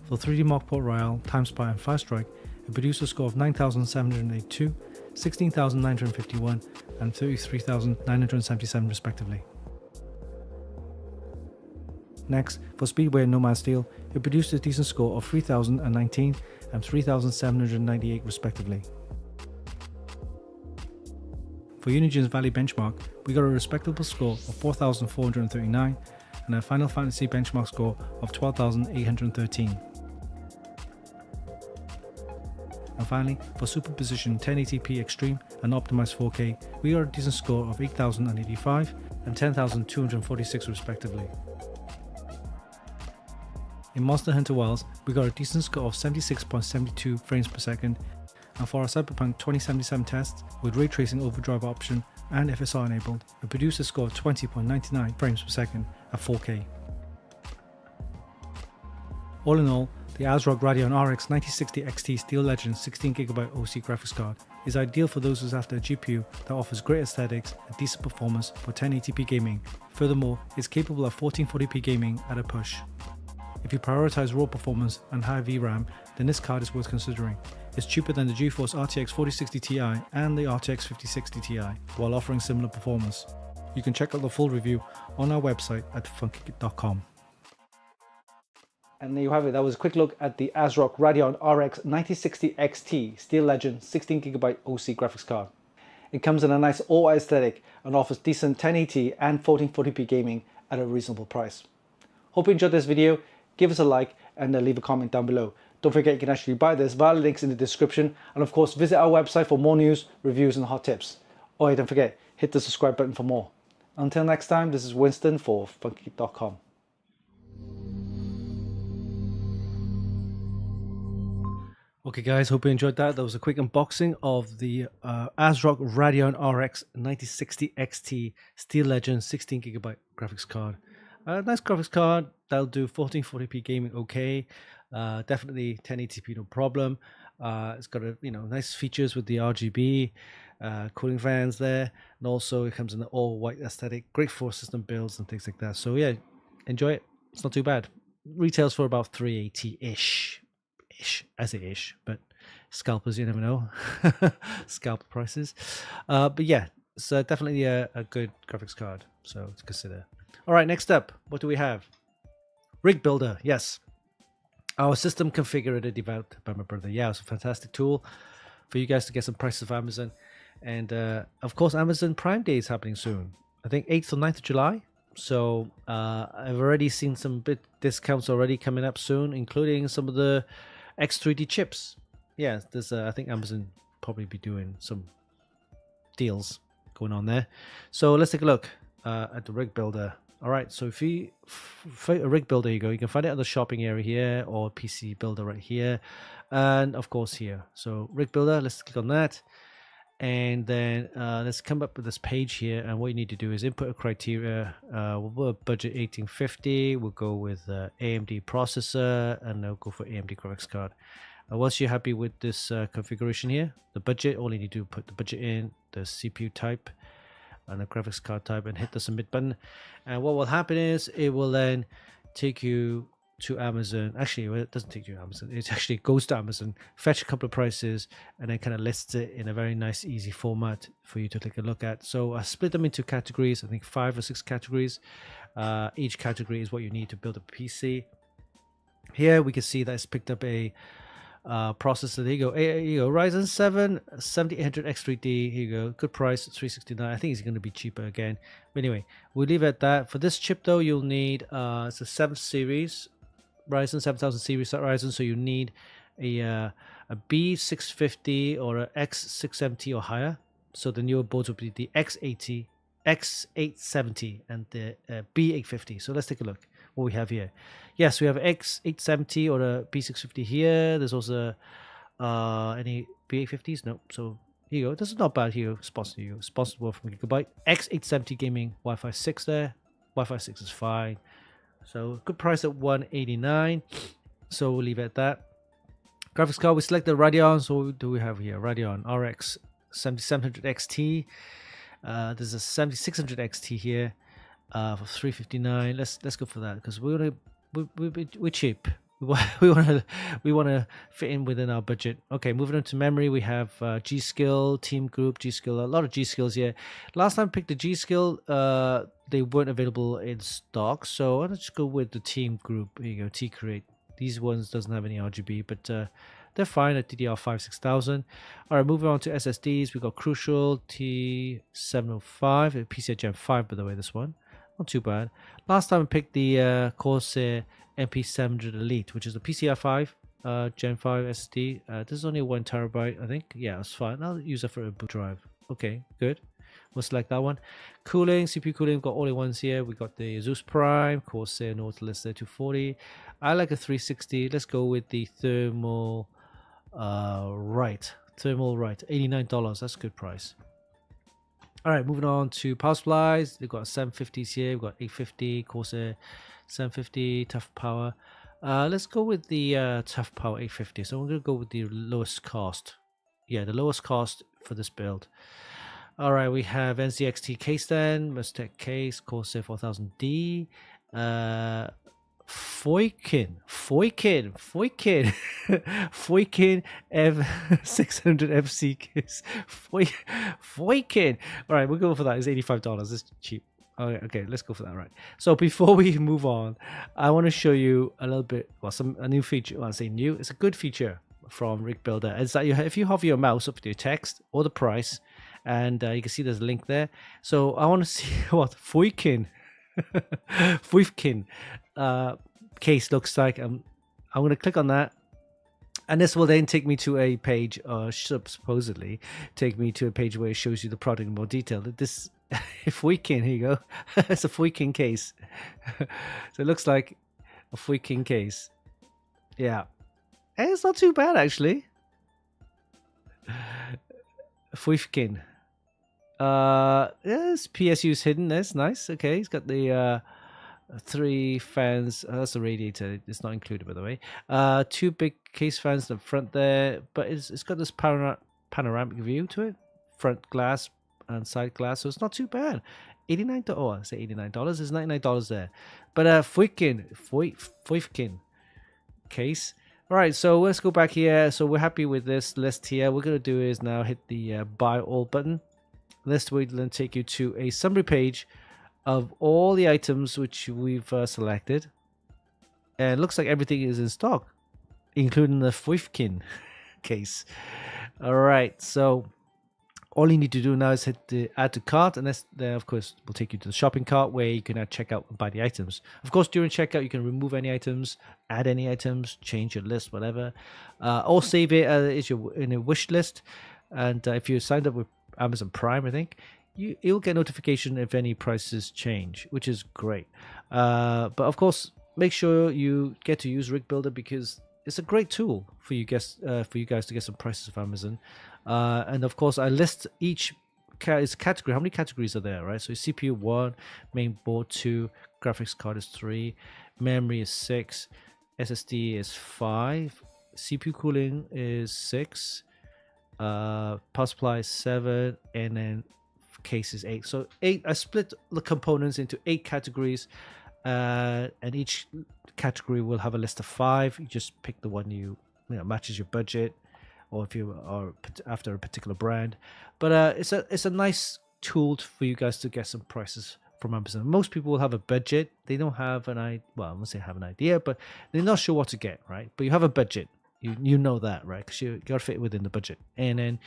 For 3D Mark Port Royale, TimeSpy and Firstrike, it produced a score of 9,782, 16,951 and 33,977 respectively. Next, for Speedway and Nomad Steel, it produced a decent score of 3,019 and 3,798 respectively. For Unigen's Valley benchmark, we got a respectable score of 4,439 and a Final Fantasy benchmark score of 12,813. And finally, for Superposition 1080p Extreme and Optimized 4K, we got a decent score of 8,085 and 10,246 respectively. In Monster Hunter Wilds, we got a decent score of 76.72 frames per second, and for our Cyberpunk 2077 test, with Ray Tracing Overdrive option and FSR enabled, we produced a score of 20.99 frames per second at 4K. All in all, the ASRock Radeon RX 9060 XT Steel Legend 16GB OC graphics card is ideal for those who's after a GPU that offers great aesthetics and decent performance for 1080p gaming. Furthermore, it's capable of 1440p gaming at a push. If you prioritize raw performance and high VRAM, then this card is worth considering. It's cheaper than the GeForce RTX 4060 Ti and the RTX 5060 Ti, while offering similar performance. You can check out the full review on our website at funkykit.com. And there you have it. That was a quick look at the ASRock Radeon RX 9060 XT Steel Legend 16GB OC graphics card. It comes in a nice all-white aesthetic and offers decent 1080 and 1440p gaming at a reasonable price. Hope you enjoyed this video. Give us a like and leave a comment down below. Don't forget you can actually buy this via links in the description, and of course visit our website for more news, reviews and hot tips. Oh yeah, don't forget, hit the subscribe button for more. Until next time, this is Winston for Funkykit.com. Okay guys, hope you enjoyed that. That was a quick unboxing of the ASRock Radeon RX 9060 XT Steel Legend 16GB graphics card. Nice graphics card, that'll do 1440p gaming okay. Definitely 1080p no problem. It's got a nice features with the RGB, cooling fans there, and also it comes in the all white aesthetic, great for system builds and things like that. So yeah, enjoy it. It's not too bad. Retails for about 380-ish. But scalpers, you never know. Scalper prices. But yeah, it's definitely a good graphics card, so to consider. All right, next up, what do we have? Rig Builder, yes. Our system configurator developed by my brother. Yeah, it's a fantastic tool for you guys to get some prices of Amazon. And of course, Amazon Prime Day is happening soon. I think 8th or 9th of July. So I've already seen some bit discounts already coming up soon, including some of the X3D chips. Yeah, there's I think Amazon probably be doing some deals going on there. So let's take a look at the rig builder. All right, so if you find a rig builder, you can find it on the shopping area here, or PC builder right here, and of course here. So rig builder, let's click on that, and then let's come up with this page here. And what you need to do is input a criteria. We'll put a budget 1850. We'll go with AMD processor, and they'll go for AMD graphics card. Once you're happy with this configuration here, the budget, all you need to do is put the budget in, the CPU type, and the graphics card type, and hit the submit button. And what will happen is it will then take you to Amazon. Actually, it doesn't take you to Amazon. It actually goes to Amazon, fetch a couple of prices, and then kind of lists it in a very nice, easy format for you to take a look at. So I split them into categories. I think 5 or 6 categories. Each category is what you need to build a PC. Here we can see that it's picked up a processor. There you go. Ryzen 7 7800 X3D. Here you go. Good price, 369. I think it's going to be cheaper again. But anyway, we'll leave it at that. For this chip though, you'll need it's a 7th series Ryzen 7000 series Ryzen. So you need a B650 or a X670 or higher. So the newer boards will be the X80, X870, and the B850. So let's take a look what we have here. Yes, we have X870 or a B650 here. There's also any B850s? No. So here you go. This is not bad here. Sponsored from Gigabyte. X870 gaming Wi-Fi 6 there. Wi-Fi 6 is fine. So good price at $189. So we'll leave it at that. Graphics card, we select the Radeon. So what do we have here? Radeon RX 7700 XT. There's a 7600 XT here for $359. Let's go for that because we're cheap. We want to fit in within our budget. Okay, moving on to memory, we have G Skill, Team Group, G Skill, a lot of G Skills here. Last time I picked the G Skill, they weren't available in stock, so I'll just go with the Team Group. Here you go, T Create. These ones doesn't have any RGB, but they're fine at DDR5 6000. All right, moving on to SSDs, we got Crucial T705, PCI Gen 5 by the way. This one, not too bad. Last time I picked the Corsair MP700 Elite, which is the PCI 5 Gen 5 SSD. This is only 1 terabyte, I think. Yeah, it's fine. I'll use it for a boot drive. Okay, good. We'll select that one. Cooling, CPU cooling, we've got all the ones here. We got the Zeus Prime, Corsair Nautilus 240. I like a 360. Let's go with the Thermal Right. $89. That's a good price. All right, moving on to power supplies. We've got 750s here. We've got 850 Corsair 750 Tough Power. Let's go with the Tough Power 850. So we're going to go with the lowest cost. Yeah, the lowest cost for this build. All right, we have NZXT case then, Mustech case, Corsair 4000D, Funkykit F600 FC case, Funkykit. All right, we'll go for that. It's $85. It's cheap. Okay, let's go for that. All right. So before we move on, I want to show you a little bit, a new feature. Well, I say new. It's a good feature from Rig Builder. It's that if you hover your mouse up to your text or the price, and you can see there's a link there. So I want to see what Funkykit case looks like. I'm going to click on that, and this will then take me to a page, supposedly take me to a page where it shows you the product in more detail. This Funkykit, here you go. It's a Funkykit case. So it looks like a Funkykit case. Yeah, and it's not too bad actually. Funkykit. Yes, PSU's hidden. That's nice. Okay, it's got the 3 fans. That's a radiator. It's not included, by the way. 2 big case fans in the front there, but it's got this panoramic view to it, front glass and side glass, so it's not too bad. $89. Oh, I say $89. There's $99 there, but Funkykit case. All right, so let's go back here. So we're happy with this list here. What we're going to do is now hit the buy all button. This will then take you to a summary page of all the items which we've selected. And it looks like everything is in stock. including the Funkykit case. All right, so all you need to do now is hit the add to cart, and that's there. Of course, will take you to the shopping cart where you can check out and buy the items. Of course, during checkout, you can remove any items, add any items, change your list, whatever, or save it in a wish list. And if you signed up with Amazon Prime, I think you'll get notification if any prices change, which is great. But of course, make sure you get to use Rig Builder because it's a great tool for you guys to get some prices of Amazon. And of course, I list each category. How many categories are there, right? So CPU 1, main board 2, graphics card is 3, memory is 6, SSD is 5, CPU cooling is 6, power supply is 7, and then case is 8. So 8. I split the components into 8 categories, and each category will have a list of 5. You just pick the one you know matches your budget, or if you are after a particular brand. But it's a nice tool for you guys to get some prices from Amazon. Most people will have a budget. They don't have I won't say have an idea, but they're not sure what to get, right? But you have a budget. You know that, right? Because you got to fit within the budget. And then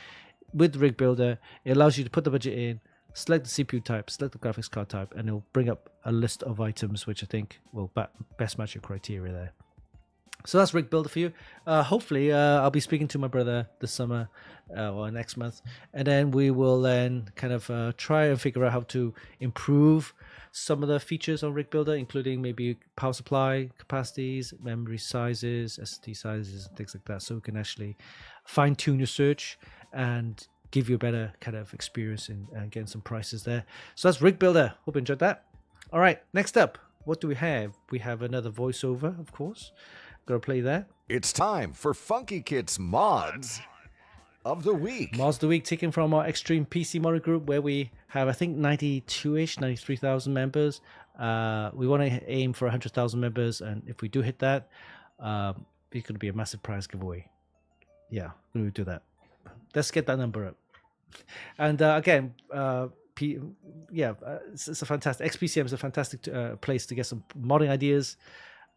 with Rig Builder, it allows you to put the budget in, select the CPU type, select the graphics card type, and it'll bring up a list of items which I think will best match your criteria there. So that's Rig Builder for you. Hopefully, I'll be speaking to my brother this summer or next month, and then we will then kind of try and figure out how to improve some of the features on Rig Builder, including maybe power supply capacities, memory sizes, SSD sizes, and things like that, so we can actually fine-tune your search and give you a better kind of experience in getting some prices there. So that's Rig Builder. Hope you enjoyed that. All right, next up, what do we have? We have another voiceover, of course. Gotta play that. It's time for Funkykit's Mods of the Week. Mods of the Week taken from our Extreme PC Modder group, where we have, I think, 92-ish, 93,000 members. We want to aim for 100,000 members, and if we do hit that, it's going to be a massive prize giveaway. Yeah, we're going to do that. Let's get that number up. And again, it's a fantastic XPCM is a fantastic place to get some modding ideas.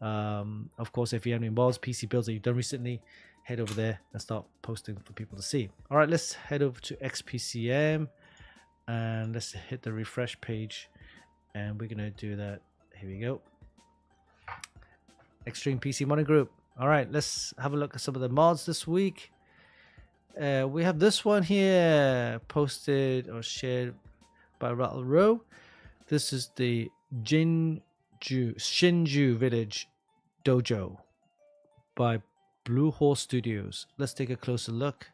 Of course, if you have any mods, PC builds that you've done recently, head over there and start posting for people to see. All right, let's head over to XPCM and let's hit the refresh page, and we're gonna do that. Here we go. Extreme PC Modding Group. All right, let's have a look at some of the mods this week. We have this one here posted or shared by Rattle Row. This is the Shinju Village Dojo by Blue Horse Studios. Let's take a closer look.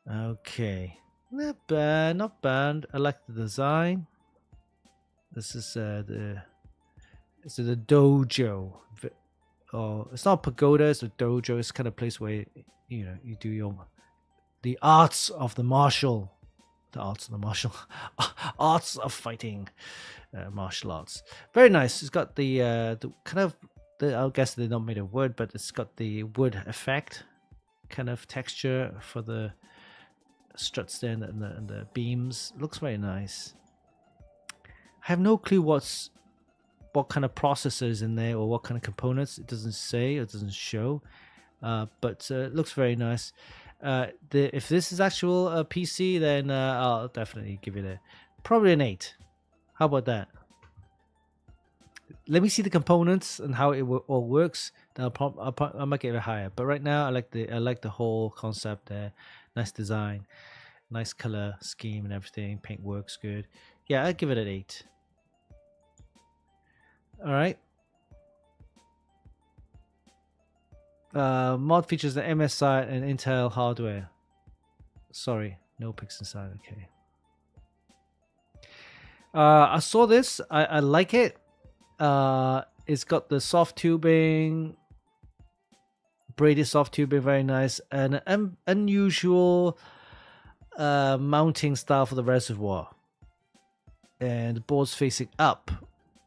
Okay, not bad, not bad. I like the design. This is the dojo. Oh, it's not pagoda, it's a dojo. It's kind of place where you do the arts of the martial, arts of fighting, martial arts. Very nice. It's got the kind of I guess they're not made of wood, but it's got the wood effect kind of texture for the struts there and the beams. It looks very nice. I have no clue what kind of processors in there or what kind of components. It doesn't say, it doesn't show, but it looks very nice. If this is actual PC, then I'll definitely give it probably an 8. How about that? Let me see the components and how it all works. Then I might give it higher. But right now, I like the whole concept there. Nice design, nice color scheme and everything. Paint works good. Yeah, I'd give it an 8. All right. Mod features the MSI and Intel hardware. Sorry, no pics inside. Okay. I saw this. I like it. It's got the soft tubing, braided soft tubing, very nice, and an unusual mounting style for the reservoir. And the board's facing up,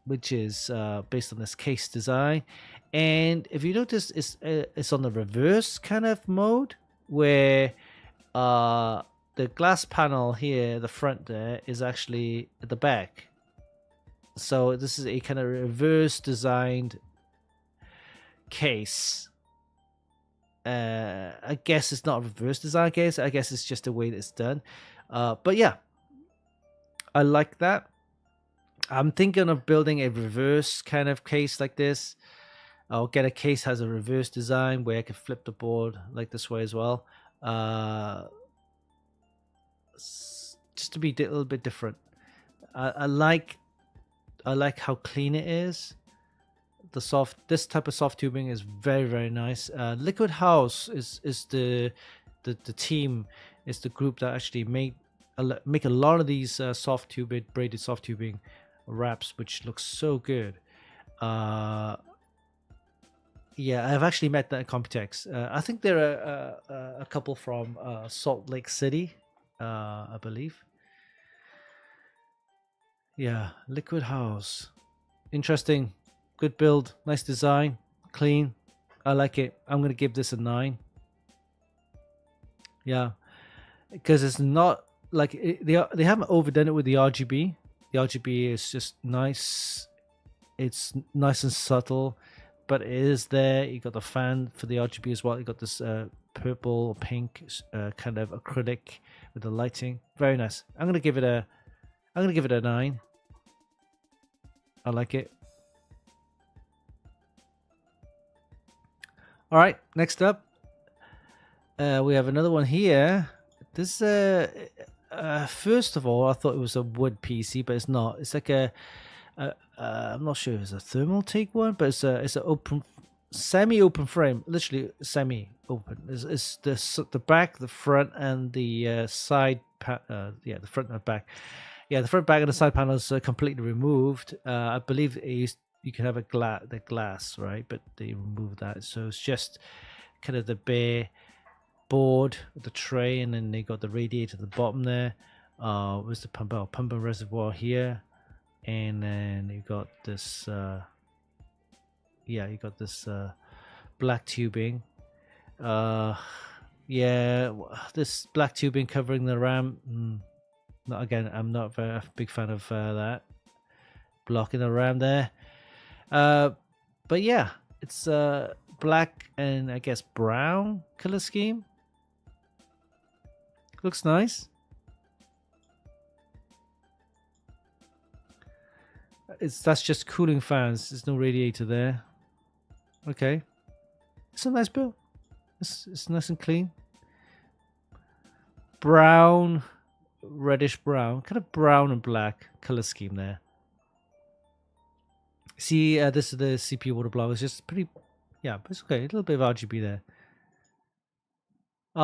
which is based on this case design. And if you notice, it's on the reverse kind of mode, where the glass panel here, the front there, is actually at the back. So this is a kind of reverse designed case. I guess it's not a reverse design case. I guess it's just the way that it's done. But yeah, I like that. I'm thinking of building a reverse kind of case like this. I'll get a case has a reverse design where I can flip the board like this way as well. Just to be a little bit different. I like how clean it is. This type of soft tubing is very, very nice. Liquid House is the team, is the group that actually make a lot of these braided soft tubing wraps, which looks so good. Yeah, I've actually met that at Computex. I think there are a couple from Salt Lake City, I believe. Yeah, Liquid House. Interesting. Good build. Nice design. Clean. I like it. I'm going to give this a 9. Yeah. Because it's not like... they haven't overdone it with the RGB. The RGB is just nice. It's nice and subtle. But it is there. You got the fan for the RGB as well. You got this purple, pink kind of acrylic with the lighting. Very nice. I'm gonna give it a 9. I like it. All right. Next up, we have another one here. This first of all, I thought it was a wood PC, but it's not. It's like I'm not sure if it's a thermal take one, but it's an open, semi-open frame, literally semi-open. It's the back, the front, and the side. The front and the back. Yeah, the front, back, and the side panels are completely removed. I believe you can have the glass, right? But they removed that, so it's just kind of the bare board with the tray, and then they got the radiator at the bottom there. Where's the pump reservoir here? And then you got this black tubing. This black tubing covering the RAM. I'm not a big fan of that. Blocking the RAM there. But yeah, it's black and I guess brown color scheme. Looks nice. That's just cooling fans. There's no radiator there. Okay, it's a nice build. It's nice and clean. Brown, reddish brown, kind of brown and black color scheme there. See, this is the CPU water block. It's just pretty, yeah, but it's okay. A little bit of RGB there.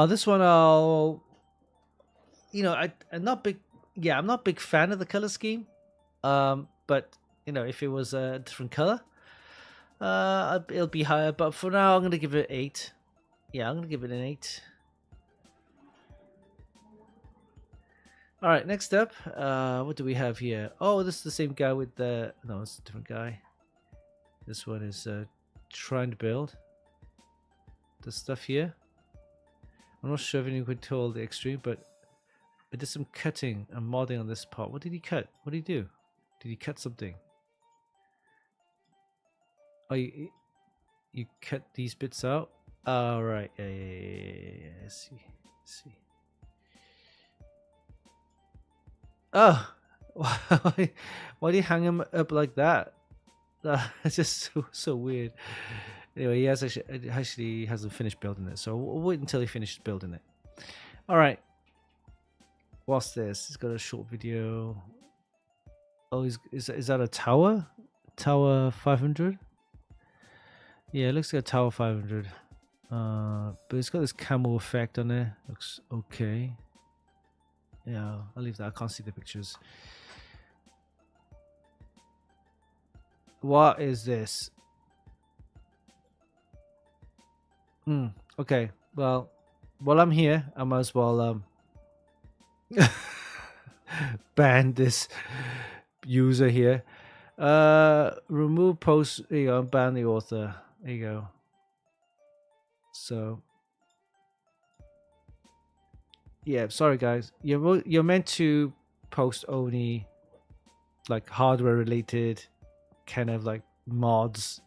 This one, I'm not big. Yeah, I'm not a big fan of the color scheme. But if it was a different color, it'll be higher. But for now, I'm gonna give it 8. Yeah, I'm gonna give it an 8. All right, next up, what do we have here? Oh, this is the same guy with the... No, it's a different guy. This one is trying to build the stuff here. I'm not sure if anyone could tell the extreme, but I did some cutting and modding on this part. What did he cut? What did he do? Did he cut something? Oh, you cut these bits out? Oh, right. Yeah. I see. Oh, why do you hang him up like that? It's just so weird. Anyway, he actually hasn't finished building it, so we'll wait until he finishes building it. All right. What's this? He's got a short video. Oh, is that a tower? Tower 500? Yeah, it looks like a tower 500. But it's got this camo effect on it. Looks okay. Yeah, I'll leave that. I can't see the pictures. What is this? Okay. Well, while I'm here, I might as well ban this user here. Remove post. There you go. Ban the author. There you go. So yeah, sorry guys. You're meant to post only like hardware related kind of like mods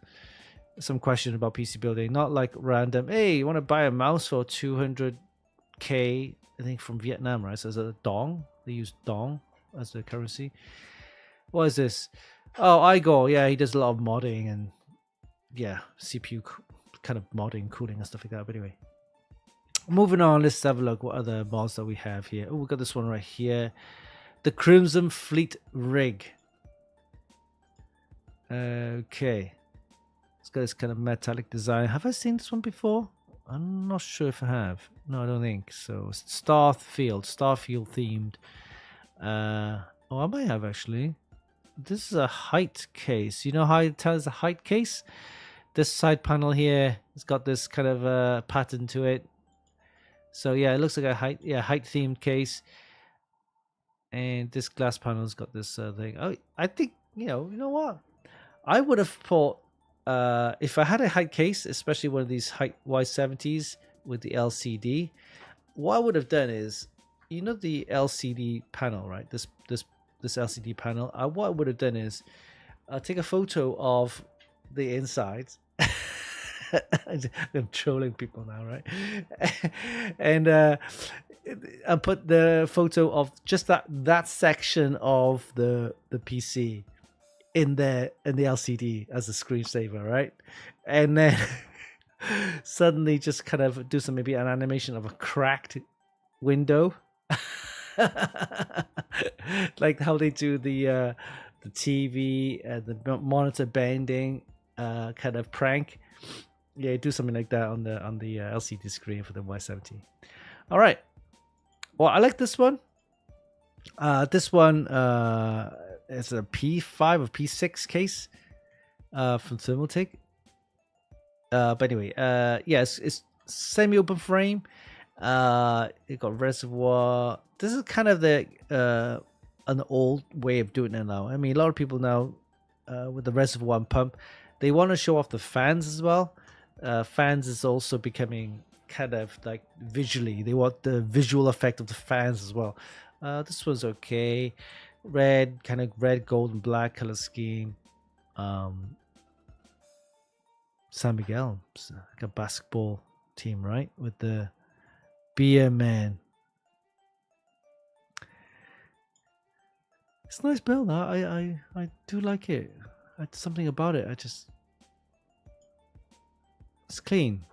some question about PC building, not like random. Hey, you want to buy a mouse for 200K? I think from Vietnam, right? So it's a dong. They use dong as the currency. What is this? Oh, Igor. Yeah, he does a lot of modding and yeah, CPU kind of modding, cooling and stuff like that. But anyway, moving on. Let's have a look what other mods that we have here. Oh, we got this one right here, the Crimson Fleet rig. Okay. It's got this kind of metallic design. Have I seen this one before? I'm not sure if I have. No, I don't think so. Starfield themed. Oh, I might have actually. This is a height case. You know how it tells a height case? This side panel here, it's got this kind of pattern to it. So yeah, it looks like a height themed case. And this glass panel's got this thing. Oh, I think you know what? I would have thought if I had a height case, especially one of these height Y70s with the LCD, what I would have done is, you know, the LCD panel, right? This LCD panel. What I would have done is take a photo of the inside. I'm trolling people now, right? And I put the photo of just that section of the PC in the LCD as a screensaver, right? And then suddenly just kind of do maybe an animation of a cracked window, like how they do the TV, the monitor bending kind of prank. Yeah, do something like that on the LCD screen for the Y70. All right. Well, I like this one. This one is a P5 or P6 case from Thermaltake. But anyway, yes, it's semi-open frame. It got reservoir. This is kind of an old way of doing it now. I mean, a lot of people now with the reservoir and pump, they want to show off the fans as well. Fans is also becoming kind of like visually. They want the visual effect of the fans as well. This one's okay. Red, kind of red, gold, and black color scheme. San Miguel, it's like a basketball team, right? With the beer man. It's a nice build. I do like it. Something about it. It's clean.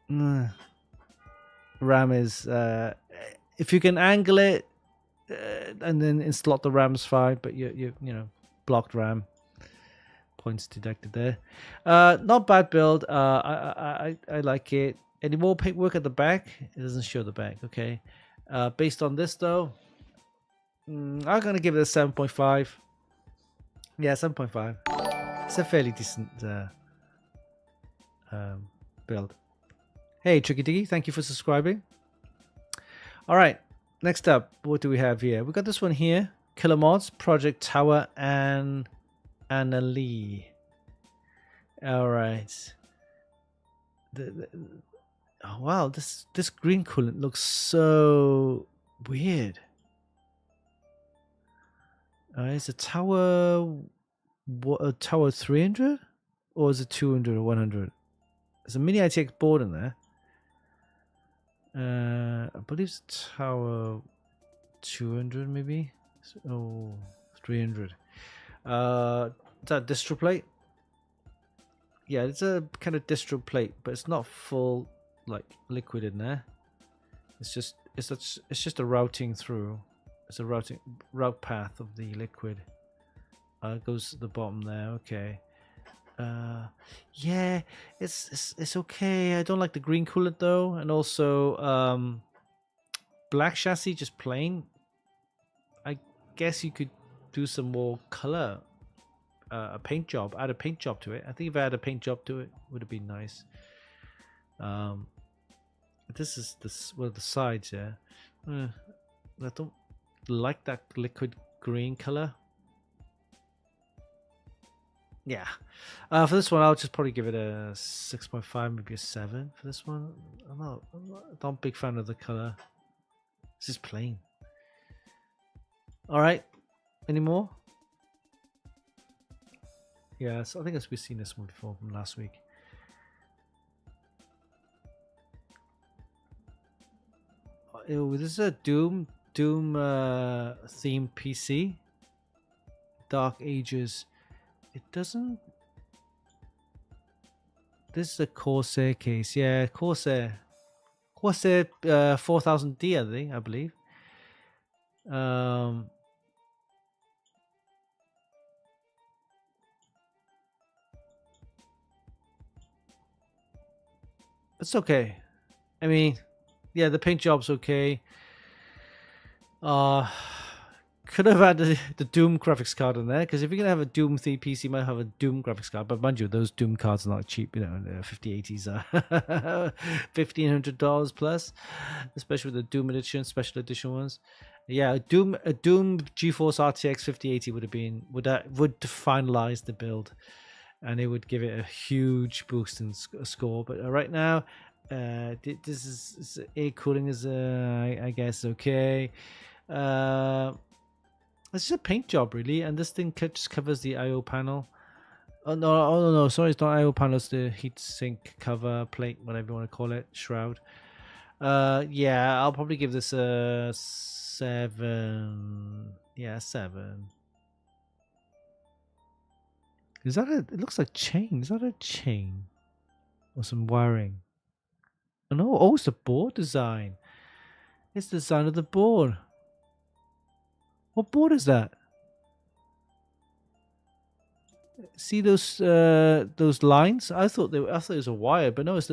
RAM is if you can angle it and then install the RAM's fine, but you know, blocked RAM. Points detected there. Not bad build. I like it. Any more paintwork at the back? It doesn't show the back. Okay. Based on this though, I'm gonna give it a 7.5. Yeah, 7.5. It's a fairly decent build. Hey, Tricky Diggy, thank you for subscribing. All right, next up, what do we have here? We got this one here, Killer Mods, Project Tower, and Anna Lee. All right. Oh wow, this green coolant looks so weird. Is it Tower 300 or is it 200 or 100? There's a mini ITX board in there. I believe it's Tower 200 maybe. Oh, 300. Is that distro plate? Yeah, it's a kind of distro plate, but it's not full like liquid in there. It's just a routing through. It's a route path of the liquid. It goes to the bottom there. Okay. Yeah, it's okay. I don't like the green coolant though, and also black chassis, just plain. I guess you could do some more color, a paint job, add a paint job to it. I think if I had a paint job to it, would have been nice. This is one of the sides. Yeah, I don't like that liquid green color. Yeah, for this one I'll just probably give it a 6.5, maybe a 7 for this one. I'm not a big fan of the color. This is plain. All right, any more? Yeah, so I think we've seen this one before from last week. Oh, this is a Doom themed PC. Dark Ages. It doesn't. This is a Corsair case. Yeah, Corsair 4000D, I believe. It's okay. I mean, yeah, the paint job's okay. Could have had the Doom graphics card in there, because if you're gonna have a Doom themed PC, you might have a Doom graphics card. But mind you, those Doom cards are not cheap. You know, the 5080s are $1,500 plus, especially with the Doom edition, special edition ones. Yeah, a Doom GeForce RTX 5080 would finalize the build, and it would give it a huge boost in score. But right now, this is air cooling is I guess okay. It's just a paint job, really, and this thing just covers the I/O panel. Oh no, sorry, it's not I/O panel. It's the heatsink cover plate, whatever you want to call it, shroud. Yeah, I'll probably give this a 7. Yeah, 7. Is that it looks like chain. Is that a chain or some wiring? Oh no, it's the board design. It's the design of the board. What board is that? See those lines? I thought it was a wire, but no, it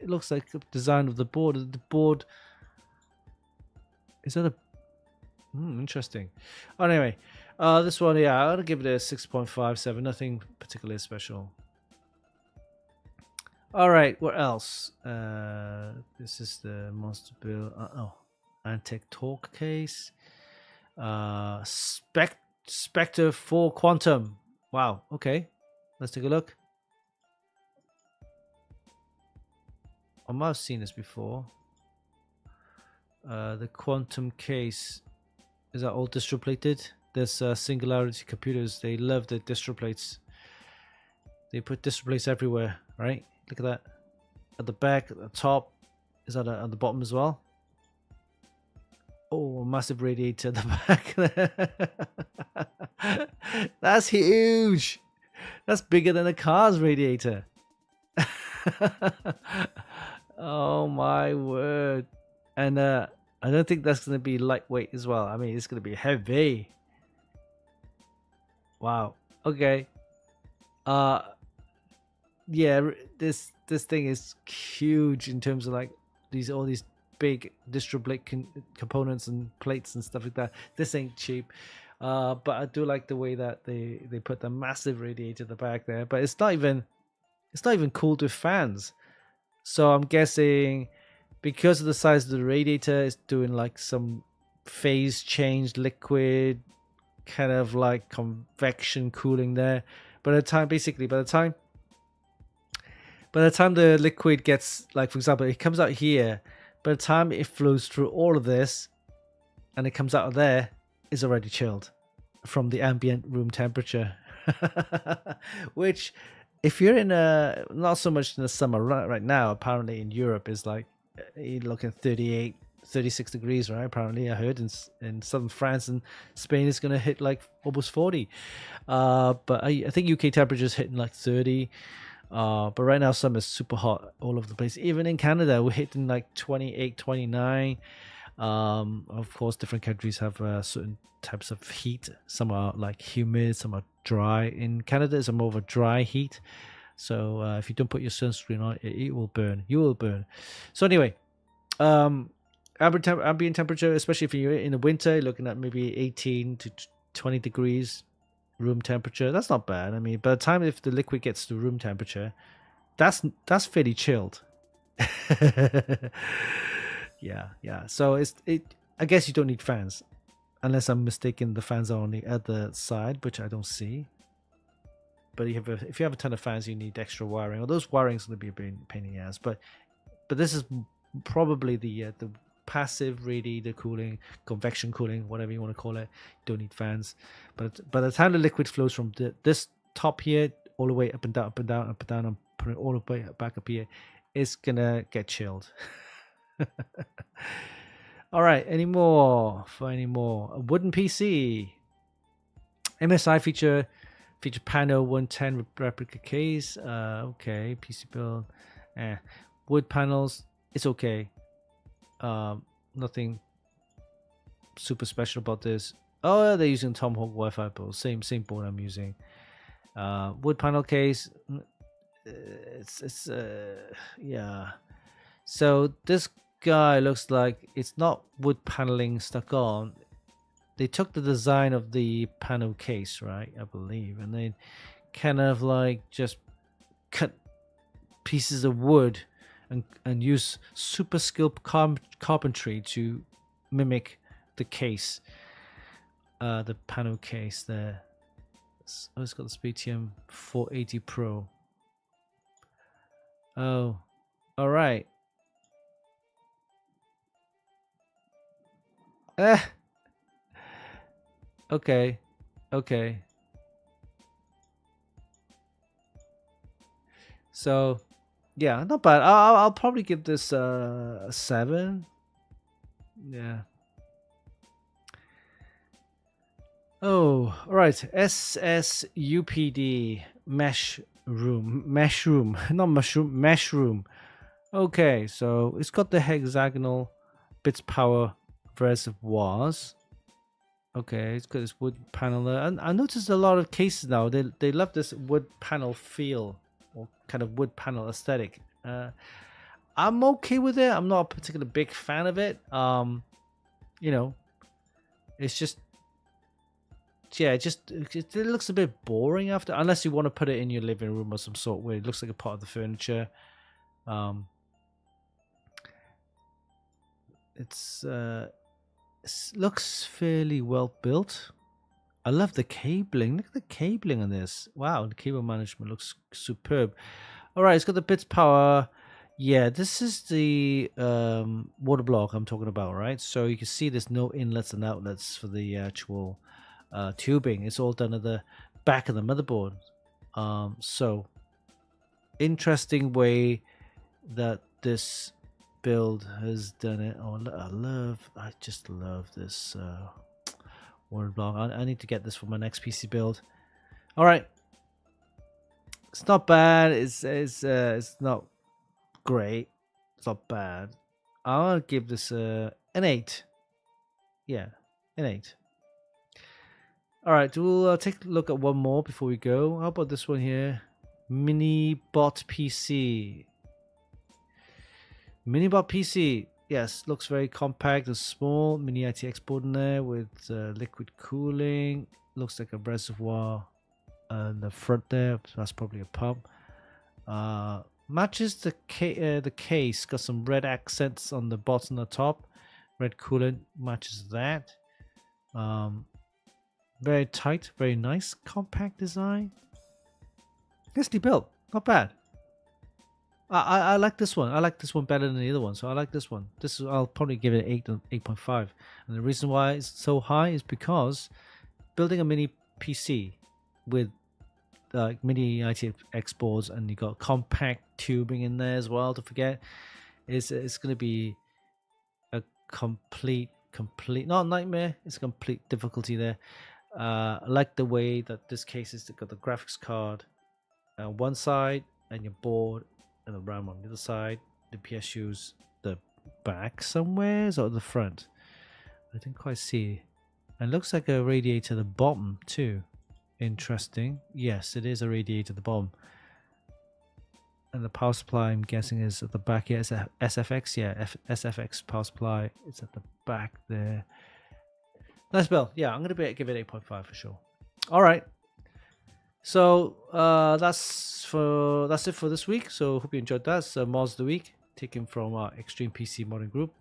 looks like the design of the board. The board is that a interesting. Anyway, this one, yeah, I'll give it a 6.57. Nothing particularly special. All right, what else? This is the Monster Build. Antec Torque case. Spectre 4 Quantum. Wow. Okay, let's take a look. I might have seen this before. The Quantum case. Is that all distro plated? There's Singularity computers. They love the distro plates. They put distro plates everywhere, right? Look at that. At the back, at the top. Is that at the bottom as well? Oh, a massive radiator at the back. That's huge. That's bigger than a car's radiator. Oh my word. And I don't think that's going to be lightweight as well. I mean, it's going to be heavy. Wow. Okay. Yeah, this thing is huge in terms of like all these big distro plate components and plates and stuff like that. This ain't cheap. But I do like the way that they put the massive radiator at the back there. But it's not even cooled with fans. So I'm guessing because of the size of the radiator, it's doing like some phase change liquid, kind of like convection cooling there. By the time the liquid gets, like, for example, it comes out here, by the time it flows through all of this and it comes out of there, it's already chilled from the ambient room temperature. Which, if you're in not so much in the summer right now, apparently in Europe is like, you're looking 38, 36 degrees, right? Apparently I heard in southern France and Spain is going to hit like almost 40. But I think UK temperatures hitting like 30. But right now summer's super hot all over the place. Even in Canada, we're hitting like 28, 29. Of course, different countries have certain types of heat. Some are like humid, some are dry. In Canada, it's more of a dry heat. So if you don't put your sunscreen on, it will burn. You will burn. So anyway, ambient temperature, especially if you're in the winter, looking at maybe 18 to 20 degrees room temperature. That's not bad. I mean, by the time if the liquid gets to room temperature, that's fairly chilled. Yeah. So I guess you don't need fans, unless I'm mistaken. The fans are on the other side, which I don't see. But if you have a ton of fans, you need extra wiring. Well, those wirings going to be a pain in the ass. But this is probably the passive radiator cooling, convection cooling, whatever you want to call it. You don't need fans. But by the time the liquid flows from this top here, all the way up and down, up and down, up and down, and put it all the way back up here, it's gonna get chilled. All right, any more? A wooden PC. MSI feature panel 110 replica case. Okay, PC build. Wood panels, it's okay. Nothing super special about this. Oh, they're using Tomahawk Wi-Fi board. Same board I'm using. Wood panel case. It's yeah. So this guy looks like it's not wood paneling stuck on. They took the design of the panel case, right? I believe, and they kind of like just cut pieces of wood and use super skilled carpentry to mimic the case, the panel case there. Oh, it's got the SPTM 480 Pro. Oh, all right. Okay. So, yeah, not bad. I'll probably give this a 7. Yeah. Oh, all right. SSUPD mesh room, not mushroom, mesh room. Okay, so it's got the hexagonal bits power reservoirs. Okay, it's got this wood panel there. And I noticed a lot of cases now, they love this wood panel feel, or kind of wood panel aesthetic. I'm okay with it. I'm not a particular big fan of it. You know, it's just, yeah, it looks a bit boring after, unless you want to put it in your living room or some sort where it looks like a part of the furniture. It looks fairly well built. I love the cabling. Look at the cabling on this. Wow, the cable management looks superb. All right, it's got the bits power. Yeah, this is the water block I'm talking about, right? So you can see there's no inlets and outlets for the actual tubing. It's all done at the back of the motherboard. So interesting way that this build has done it. Oh, I just love this water block. I need to get this for my next PC build. All right, it's not bad. It's not great. It's not bad. I'll give this an 8. Yeah, an 8. All right, we'll take a look at one more before we go. How about this one here? Minibot PC. Minibot PC. Yes, looks very compact and small. Mini ITX board in there with liquid cooling. Looks like a reservoir in the front there. That's probably a pump. Matches the case. Got some red accents on the bottom and the top. Red coolant matches that. Very tight, very nice, compact design. Nicely built, not bad. I like this one. I like this one better than the other one, so I like this one. I'll probably give it an 8.5. And the reason why it's so high is because building a mini PC with mini ITX boards, and you got compact tubing in there as well. To forget, it's going to be a complete not nightmare. It's a complete difficulty there. I like the way that this case has got the graphics card on one side and your board and the RAM on the other side. The PSU's the back somewhere or the front. I didn't quite see. And it looks like a radiator at the bottom too. Interesting. Yes, it is a radiator at the bottom. And the power supply, I'm guessing, is at the back. Yeah, it's a SFX. Yeah, SFX power supply. It's at the back there. Nice build. Yeah, I'm going to give it 8.5 for sure. All right. So that's it for this week. So hope you enjoyed that. It's mods of the week taken from our Extreme PC modding group.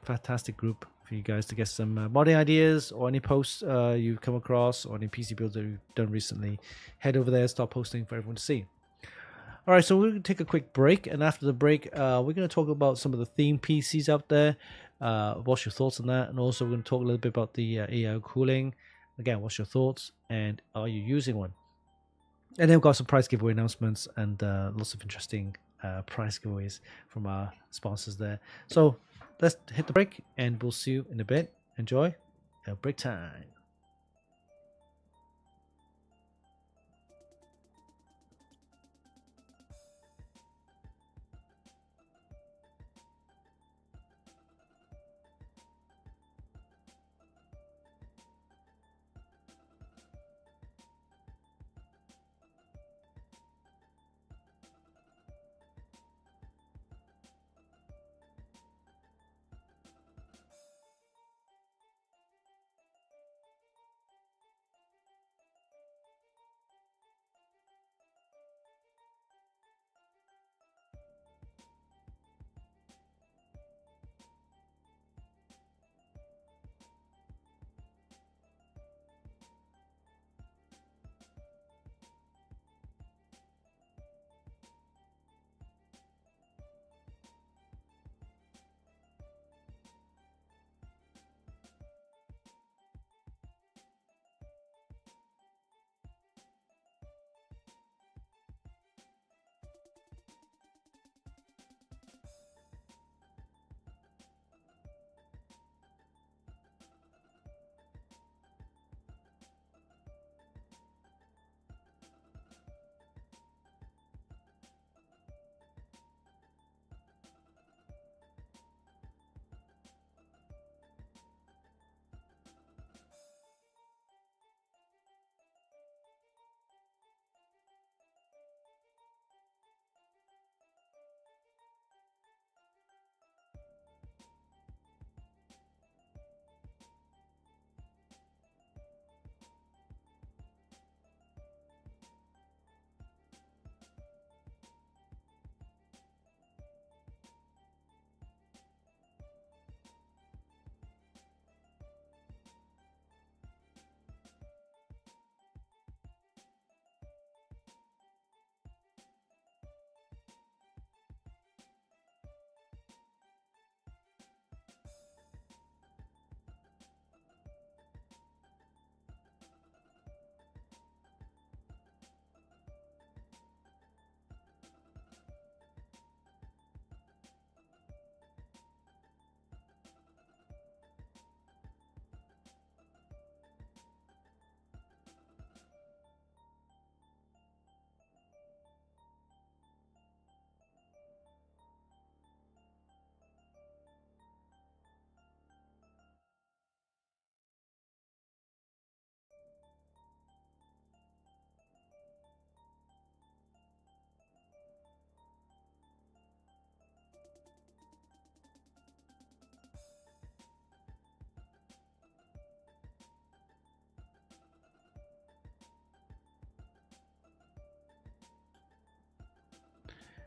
Fantastic group for you guys to get some modding ideas or any posts you've come across or any PC builds that you've done recently. Head over there, start posting for everyone to see. All right, so we're going to take a quick break, and after the break, we're going to talk about some of the themed PCs out there. What's your thoughts on that? And also, we're going to talk a little bit about the AIO cooling. Again, what's your thoughts, and are you using one? And then we've got some prize giveaway announcements and lots of interesting prize giveaways from our sponsors there. So let's hit the break and we'll see you in a bit. Enjoy. Break time.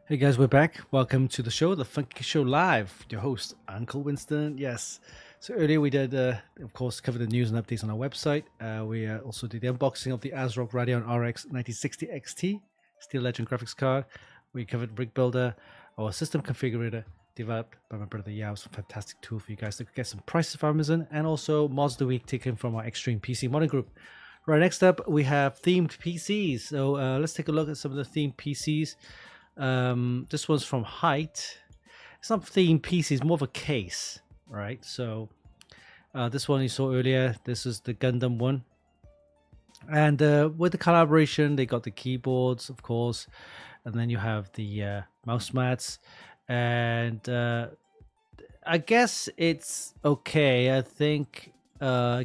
Hey guys, we're back. Welcome to the show, the Funkykit Show Live. Your host, Uncle Winston. Yes. So earlier we did, of course, cover the news and updates on our website. We also did the unboxing of the ASRock Radeon RX 9060 XT Steel Legend graphics card. We covered Brick Builder, our system configurator developed by my brother Yao. Some fantastic tool for you guys to get some prices from Amazon, and also mods of the week taken from our Extreme PC modding group. Right, next up we have themed PCs. So let's take a look at some of the themed PCs. This one's from Height. It's not themed PC, it's more of a case, right? So this one you saw earlier, this is the Gundam one. And with the collaboration, they got the keyboards, of course, and then you have the mouse mats. And I guess it's okay. I think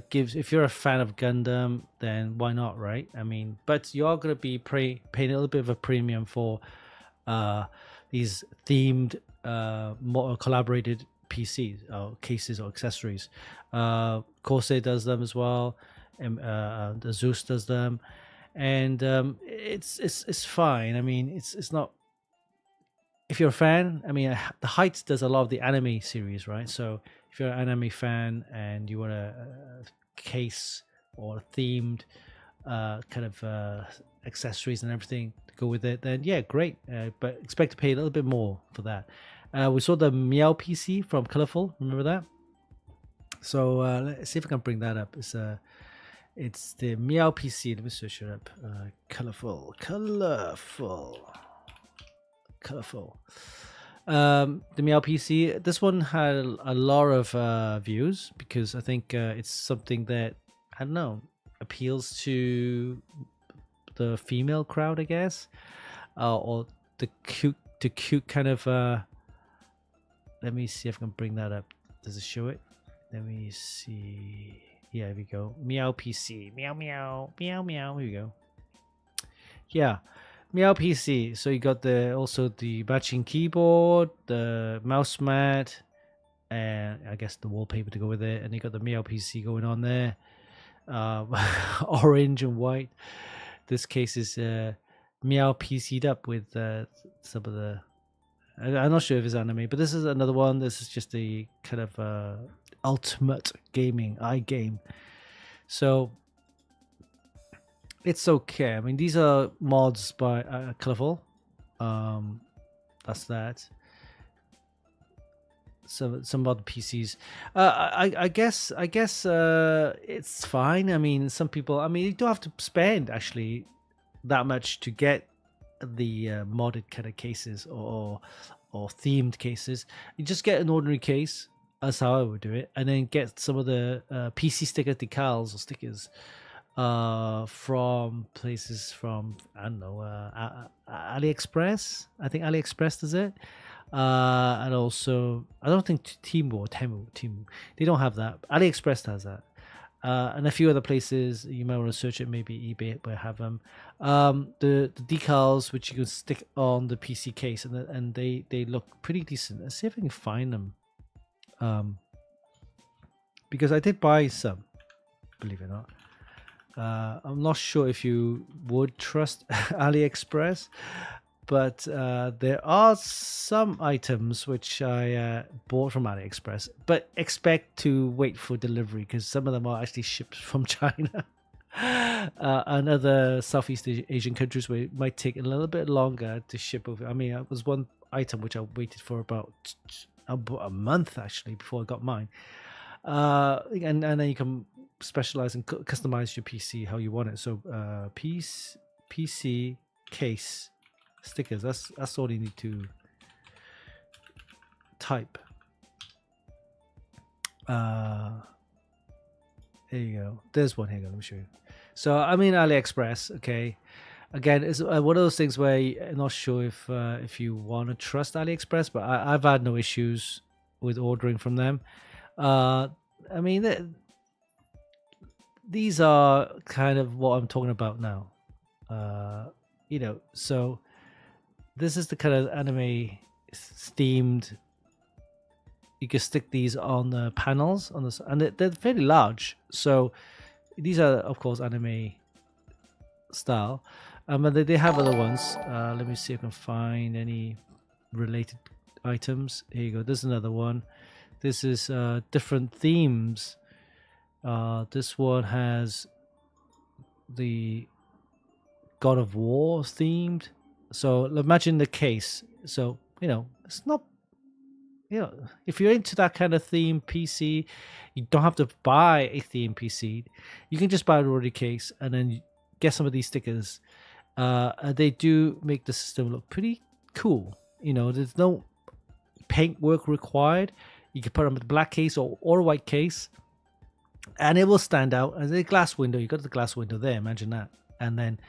gives, if you're a fan of Gundam, then why not, right? I mean, but you are going to be paying a little bit of a premium for these themed more collaborated PCs or cases or accessories. Corsair does them as well, and the Zeus does them, and it's fine. I mean, it's not. If you're a fan, I mean, the Heights does a lot of the anime series, right? So if you're an anime fan and you want a case or a themed kind of accessories and everything to go with it, then yeah, great. But expect to pay a little bit more for that. We saw the Meow PC from Colorful. Remember that? So let's see if I can bring that up. It's the Meow PC. Let me search it up. Colorful. The Meow PC. This one had a lot of views because I think it's something that, I don't know, appeals to the female crowd, I guess, or the cute kind of. Let me see if I can bring that up. Does it show it? Let me see. Yeah, here we go. Meow PC. Meow meow meow meow. Here we go. Yeah. Meow PC. So you got also the matching keyboard, the mouse mat, and I guess the wallpaper to go with it. And you got the Meow PC going on there, orange and white. This case is Meow PC'd up with some of the. I'm not sure if it's anime, but this is another one. This is just the kind of ultimate gaming game. So. It's okay. I mean, these are mods by Colorful. That's that. Some other PCs. I guess it's fine. I mean, some people. I mean, you don't have to spend actually that much to get the modded kind of cases or themed cases. You just get an ordinary case. That's how I would do it, and then get some of the PC sticker decals or stickers. From places from, I don't know, AliExpress. I think AliExpress does it. And also, I don't think Temu, they don't have that. AliExpress has that. And a few other places, you might want to search it, maybe eBay, but have them. The decals, which you can stick on the PC case, and they look pretty decent. Let's see if I can find them. Because I did buy some, believe it or not. I'm not sure if you would trust AliExpress, but there are some items which I bought from AliExpress, but expect to wait for delivery because some of them are actually shipped from China and other Southeast Asian countries where it might take a little bit longer to ship over. I mean, it was one item which I waited for about a month actually before I got mine. And then you can specialize and customize your PC how you want it. So PC case stickers. That's all you need to type. There you go. There's one here. Let me show you. So I mean AliExpress. Okay. Again, it's one of those things where I'm not sure if you want to trust AliExpress, but I've had no issues with ordering from them. I mean, these are kind of what I'm talking about now. So this is the kind of anime themed. You can stick these on the panels and they're fairly large. So these are, of course, anime style. But they have other ones. Let me see if I can find any related items. Here you go. There's another one. This is different themes. This one has the God of War themed. So imagine the case. So, it's not, if you're into that kind of theme PC, you don't have to buy a theme PC. You can just buy an already case and then get some of these stickers. They do make the system look pretty cool. There's no paint work required. You can put them in a black case or a white case, and it will stand out. And the glass window, you got the glass window there. Imagine that, and then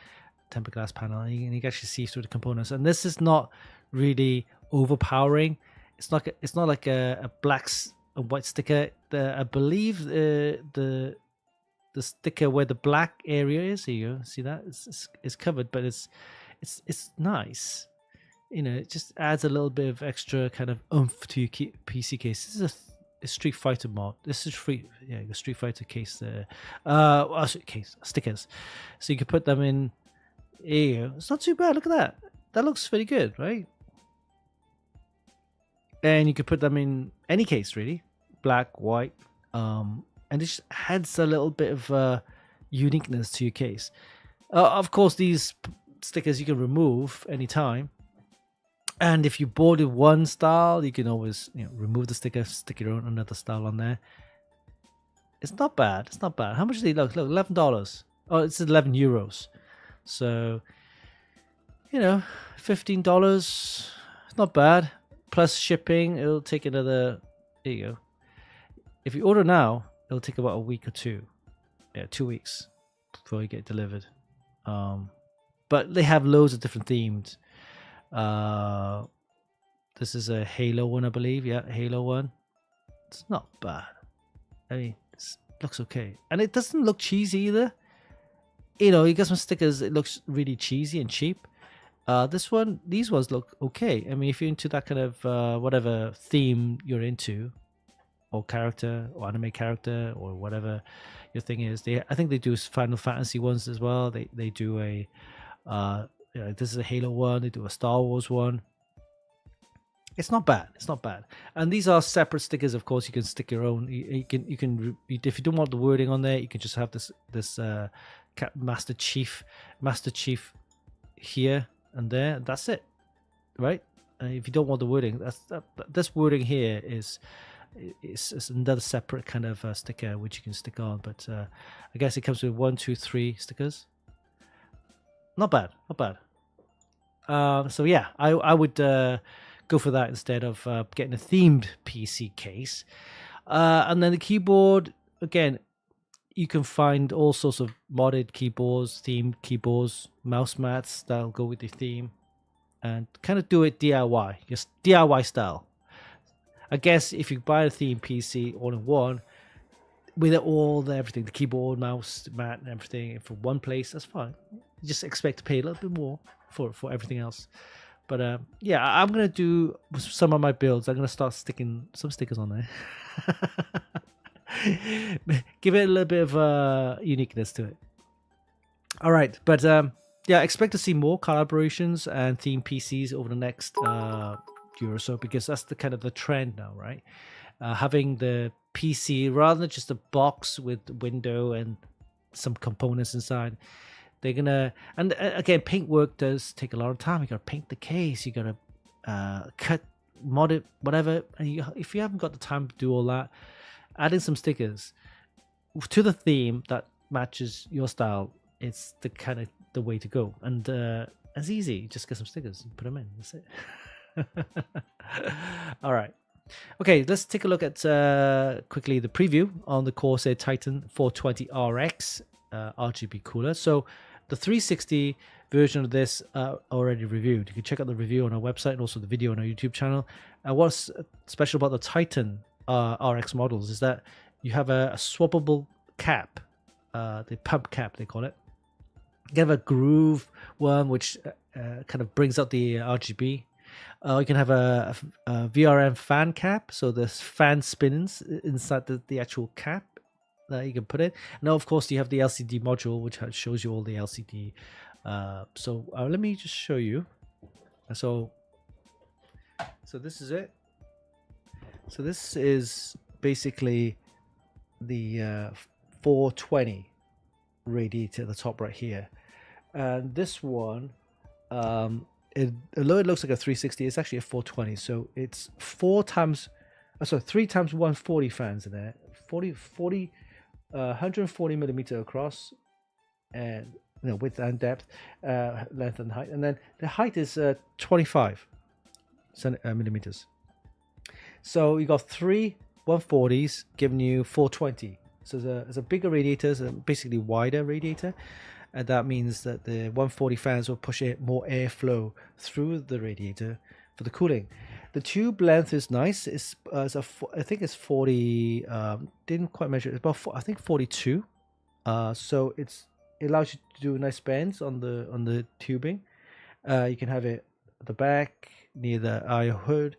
tempered glass panel, and you can actually see through the components. And this is not really overpowering. It's not like a black and white sticker. I believe the sticker where the black area is, here you go, see that it's covered, but it's nice. It just adds a little bit of extra kind of oomph to your PC case. This is a Street Fighter mod. This is the Street Fighter case there. Stickers. So you can put them in. Here you go. It's not too bad. Look at that. That looks pretty good, right? And you could put them in any case, really, black, white, and it just adds a little bit of uniqueness to your case. Of course, these stickers you can remove anytime. And if you boarded one style, you can always remove the sticker, stick your own another style on there. It's not bad. It's not bad. How much do they look? Look, $11. Oh, it's €11. So, $15. It's not bad. Plus shipping, it'll take another. There you go. If you order now, it'll take about a week or two. Yeah, 2 weeks before you get delivered. But they have loads of different themes. This is a Halo one, I believe. Yeah, Halo one. It's not bad. I mean, it looks okay, and it doesn't look cheesy either. You get some stickers. It looks really cheesy and cheap. These ones look okay. I mean, if you're into that kind of whatever theme you're into, or character, or anime character, or whatever your thing is, I think they do Final Fantasy ones as well. They do a this is a Halo one. They do a Star Wars one. It's not bad. It's not bad. And these are separate stickers. Of course, you can stick your own. You can if you don't want the wording on there, you can just have this Master Chief here and there. And that's it, right? If you don't want the wording, this wording here is another separate kind of sticker which you can stick on. But I guess it comes with 1, 2, 3 stickers. Not bad. Not bad. So yeah, I would. Go for that instead of getting a themed PC case. And then the keyboard, again, you can find all sorts of modded keyboards, themed keyboards, mouse mats that'll go with the theme, and kind of do it DIY, just DIY style. I guess if you buy a themed PC all in one, with everything, the keyboard, mouse, mat, and everything from one place, that's fine. You just expect to pay a little bit more for everything else. But yeah, I'm going to do some of my builds. I'm going to start sticking some stickers on there. Give it a little bit of uniqueness to it. All right. But yeah, expect to see more collaborations and theme PCs over the next year or so, because that's the kind of the trend now, right? Having the PC rather than just a box with window and some components inside. They're gonna, and again, paint work does take a lot of time. You gotta paint the case, you gotta cut, mod it, whatever. And if you haven't got the time to do all that, adding some stickers to the theme that matches your style, it's the way to go. And it's easy. Just get some stickers and put them in. That's it. All right. Okay, let's take a look at quickly the preview on the Corsair Titan 420 RX RGB cooler. So the 360 version of this already reviewed. You can check out the review on our website and also the video on our YouTube channel. And what's special about the Titan RX models is that you have a swappable cap, the pump cap they call it. You have a groove one which kind of brings out the RGB. You can have a VRM fan cap, so there's fan spins inside the actual cap that you can put in. Now, of course, you have the LCD module, which shows you all the LCD. So let me just show you. So this is it. So this is basically the 420 radiator at the top right here. And this one, although it looks like a 360, it's actually a 420. So it's 3 times 140 fans in there. 140 millimeter across, and width and depth, length and height, and then the height is 25 millimeters. So you got 3 140s giving you 420. So there's a bigger radiator, it's a basically wider radiator, and that means that the 140 fans will push more airflow through the radiator for the cooling. The tube length is nice. I think it's 40. Didn't quite measure it. It's about I think 42. So it allows you to do nice bends on the tubing. You can have it at the back near the AIO hood,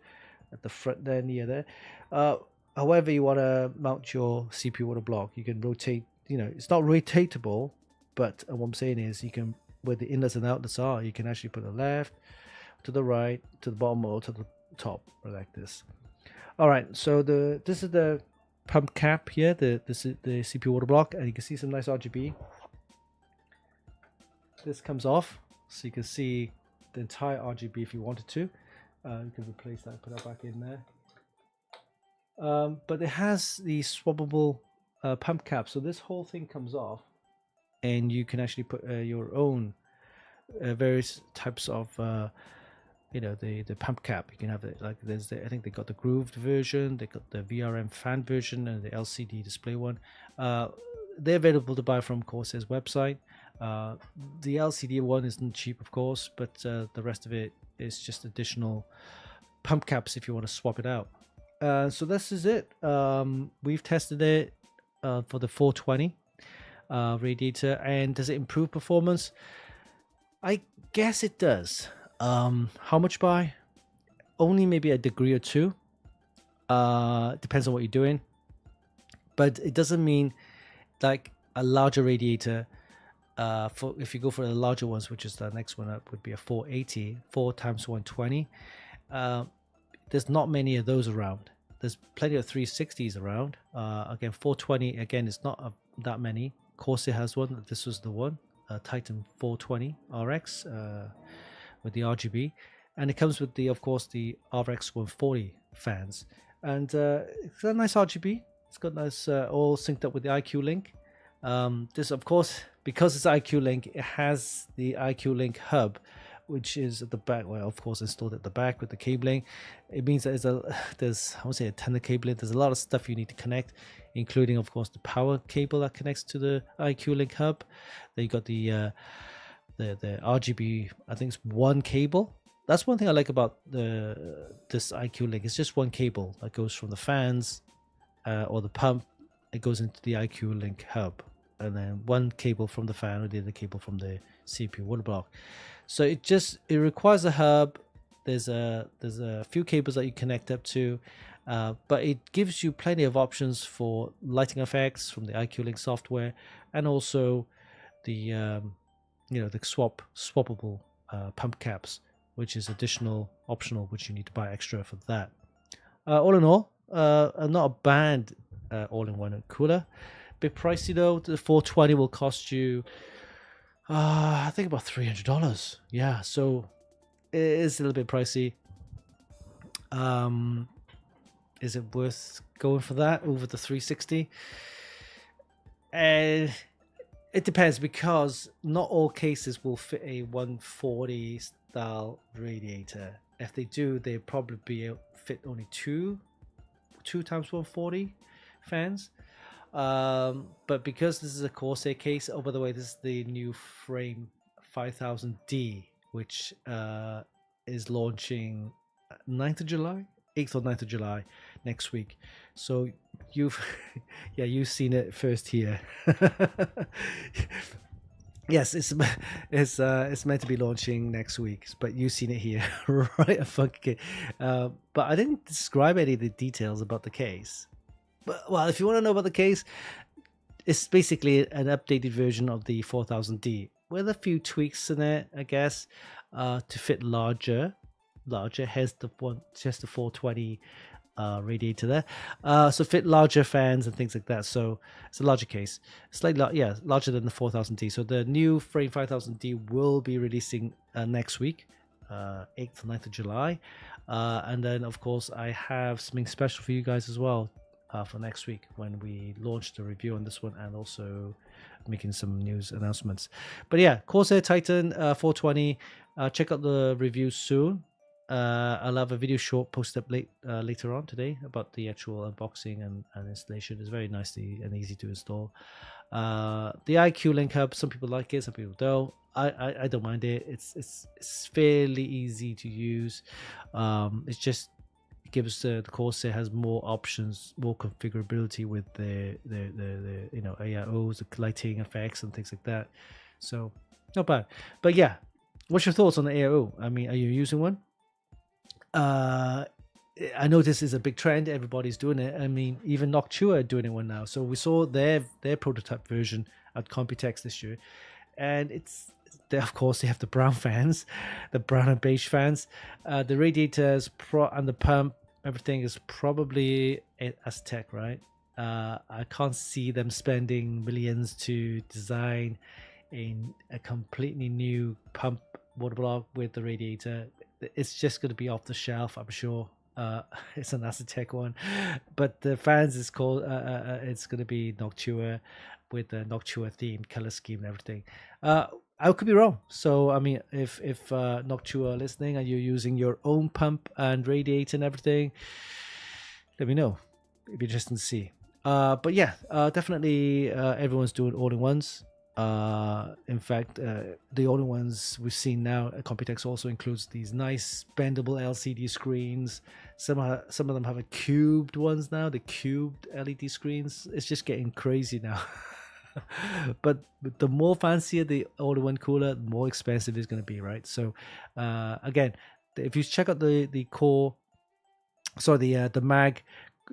at the front there near there. However you want to mount your CPU water block, you can rotate. It's not rotatable, but what I'm saying is you can, where the inlets and outlets are, you can actually put the left, to the right, to the bottom, or to the top, like this. All right, so this is the pump cap here. This is the CPU water block, and you can see some nice RGB. This comes off, so you can see the entire RGB if you wanted to. You can replace that, put that back in there. But it has the swappable pump cap. So this whole thing comes off, and you can actually put your own various types of the pump cap. You can have it like I think they got the grooved version, they got the VRM fan version, and the LCD display one. They're available to buy from Corsair's website. The LCD one isn't cheap, of course, but the rest of it is just additional pump caps if you want to swap it out. So this is it. We've tested it for the 420 radiator, and does it improve performance? I guess it does. How much by? Only maybe a degree or two. Depends on what you're doing, but it doesn't mean like a larger radiator. For if you go for the larger ones, which is the next one up, would be a 480, 4 times 120. There's not many of those around. There's plenty of 360s around. Again, 420. Again, it's not that many. Corsair has one. This was the one, Titan 420 RX with the RGB, and it comes with of course, the RX 140 fans, and it's got a nice RGB. It's got nice all synced up with the IQ Link. This, of course, because it's IQ Link, it has the IQ Link hub, which is at the back. Well, of course, installed at the back with the cabling. It means that there's I would say a ton of cabling. There's a lot of stuff you need to connect, including, of course, the power cable that connects to the IQ Link hub. Then you got the RGB. I think it's one cable. That's one thing I like about this IQ Link. It's just one cable that goes from the fans or the pump. It goes into the IQ Link hub, and then one cable from the fan or the other cable from the CPU water block. So it requires a hub. There's a few cables that you connect up to, but it gives you plenty of options for lighting effects from the IQ Link software, and also the the swappable pump caps, which is optional, which you need to buy extra for that. All in all, not a bad all-in-one cooler. Bit pricey though. The 420 will cost you I think about $300. Yeah, so it is a little bit pricey. Is it worth going for that over the 360? And it depends, because not all cases will fit a 140 style radiator. If they do, they'll probably fit only two times 140 fans. But because this is a Corsair case, oh, by the way, this is the new frame 5000D, which is launching 9th of July, 8th or 9th of July next week. So you've seen it first here. Yes, it's meant to be launching next week, but you've seen it here, right? Funkykit. But I didn't describe any of the details about the case. But, well, if you want to know about the case, it's basically an updated version of the 4000D with a few tweaks in it, I guess, to fit larger. Here's the 420 radiator there, so fit larger fans and things like that. So it's a larger case, slightly larger than the 4000D. So the new frame 5000D will be releasing next week, 8th or 9th of July, and then of course I have something special for you guys as well for next week when we launch the review on this one, and also making some news announcements. But yeah, Corsair Titan 420, check out the review soon. I'll have a video short posted up later on today about the actual unboxing and installation. It's very nicely and easy to install. The IQ Link Hub, some people like it, some people don't. I don't mind it. It's fairly easy to use. It's just, it gives the Corsair has more options, more configurability with the AIOs, the lighting effects and things like that. So not bad. But yeah, what's your thoughts on the AIO? I mean, are you using one? I know this is a big trend. Everybody's doing it. I mean, even Noctua are doing it one now. So we saw their prototype version at Computex this year, and of course they have the brown fans, the brown and beige fans. The radiators and the pump, everything is probably Aztec, right? I can't see them spending millions to design a completely new pump water block with the radiator. It's just going to be off the shelf, I'm sure. It's an Asetek one, but the fans is called. It's going to be Noctua with the Noctua themed color scheme and everything. I could be wrong. So I mean, if Noctua are listening and you're using your own pump and radiator and everything, let me know. It'd be interesting to see. But yeah, definitely everyone's doing all-in-ones. In fact, the all-in-ones we've seen now at Computex also includes these nice bendable LCD screens. Some of them have a cubed ones now, the cubed LED screens. It's just getting crazy now. But the more fancier the all-in-one cooler, the more expensive it's going to be, right? So again, if you check out the mag,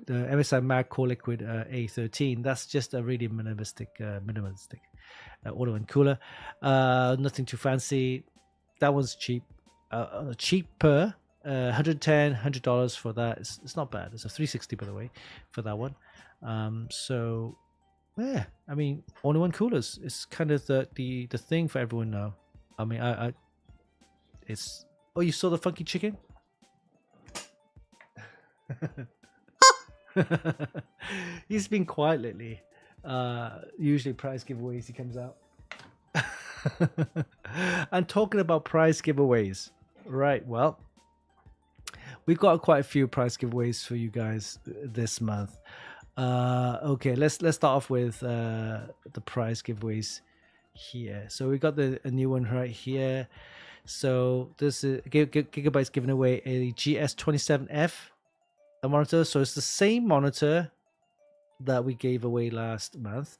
the MSI Mag Core Liquid A13, that's just a really minimalistic all-in-one cooler. Nothing too fancy. That one's cheap. Cheaper. $110 for that. It's not bad. It's a 360, by the way, for that one. So yeah, I mean, all-in-one coolers is kind of the thing for everyone now. I mean, it's. Oh, you saw the funky chicken? He's been quiet lately. Usually prize giveaways he comes out. And talking about prize giveaways, right? Well, we've got quite a few prize giveaways for you guys this month. Okay, let's start off with the prize giveaways here. So we got a new one right here. So this is Gigabyte's giving away a GS27F. A monitor, so it's the same monitor that we gave away last month,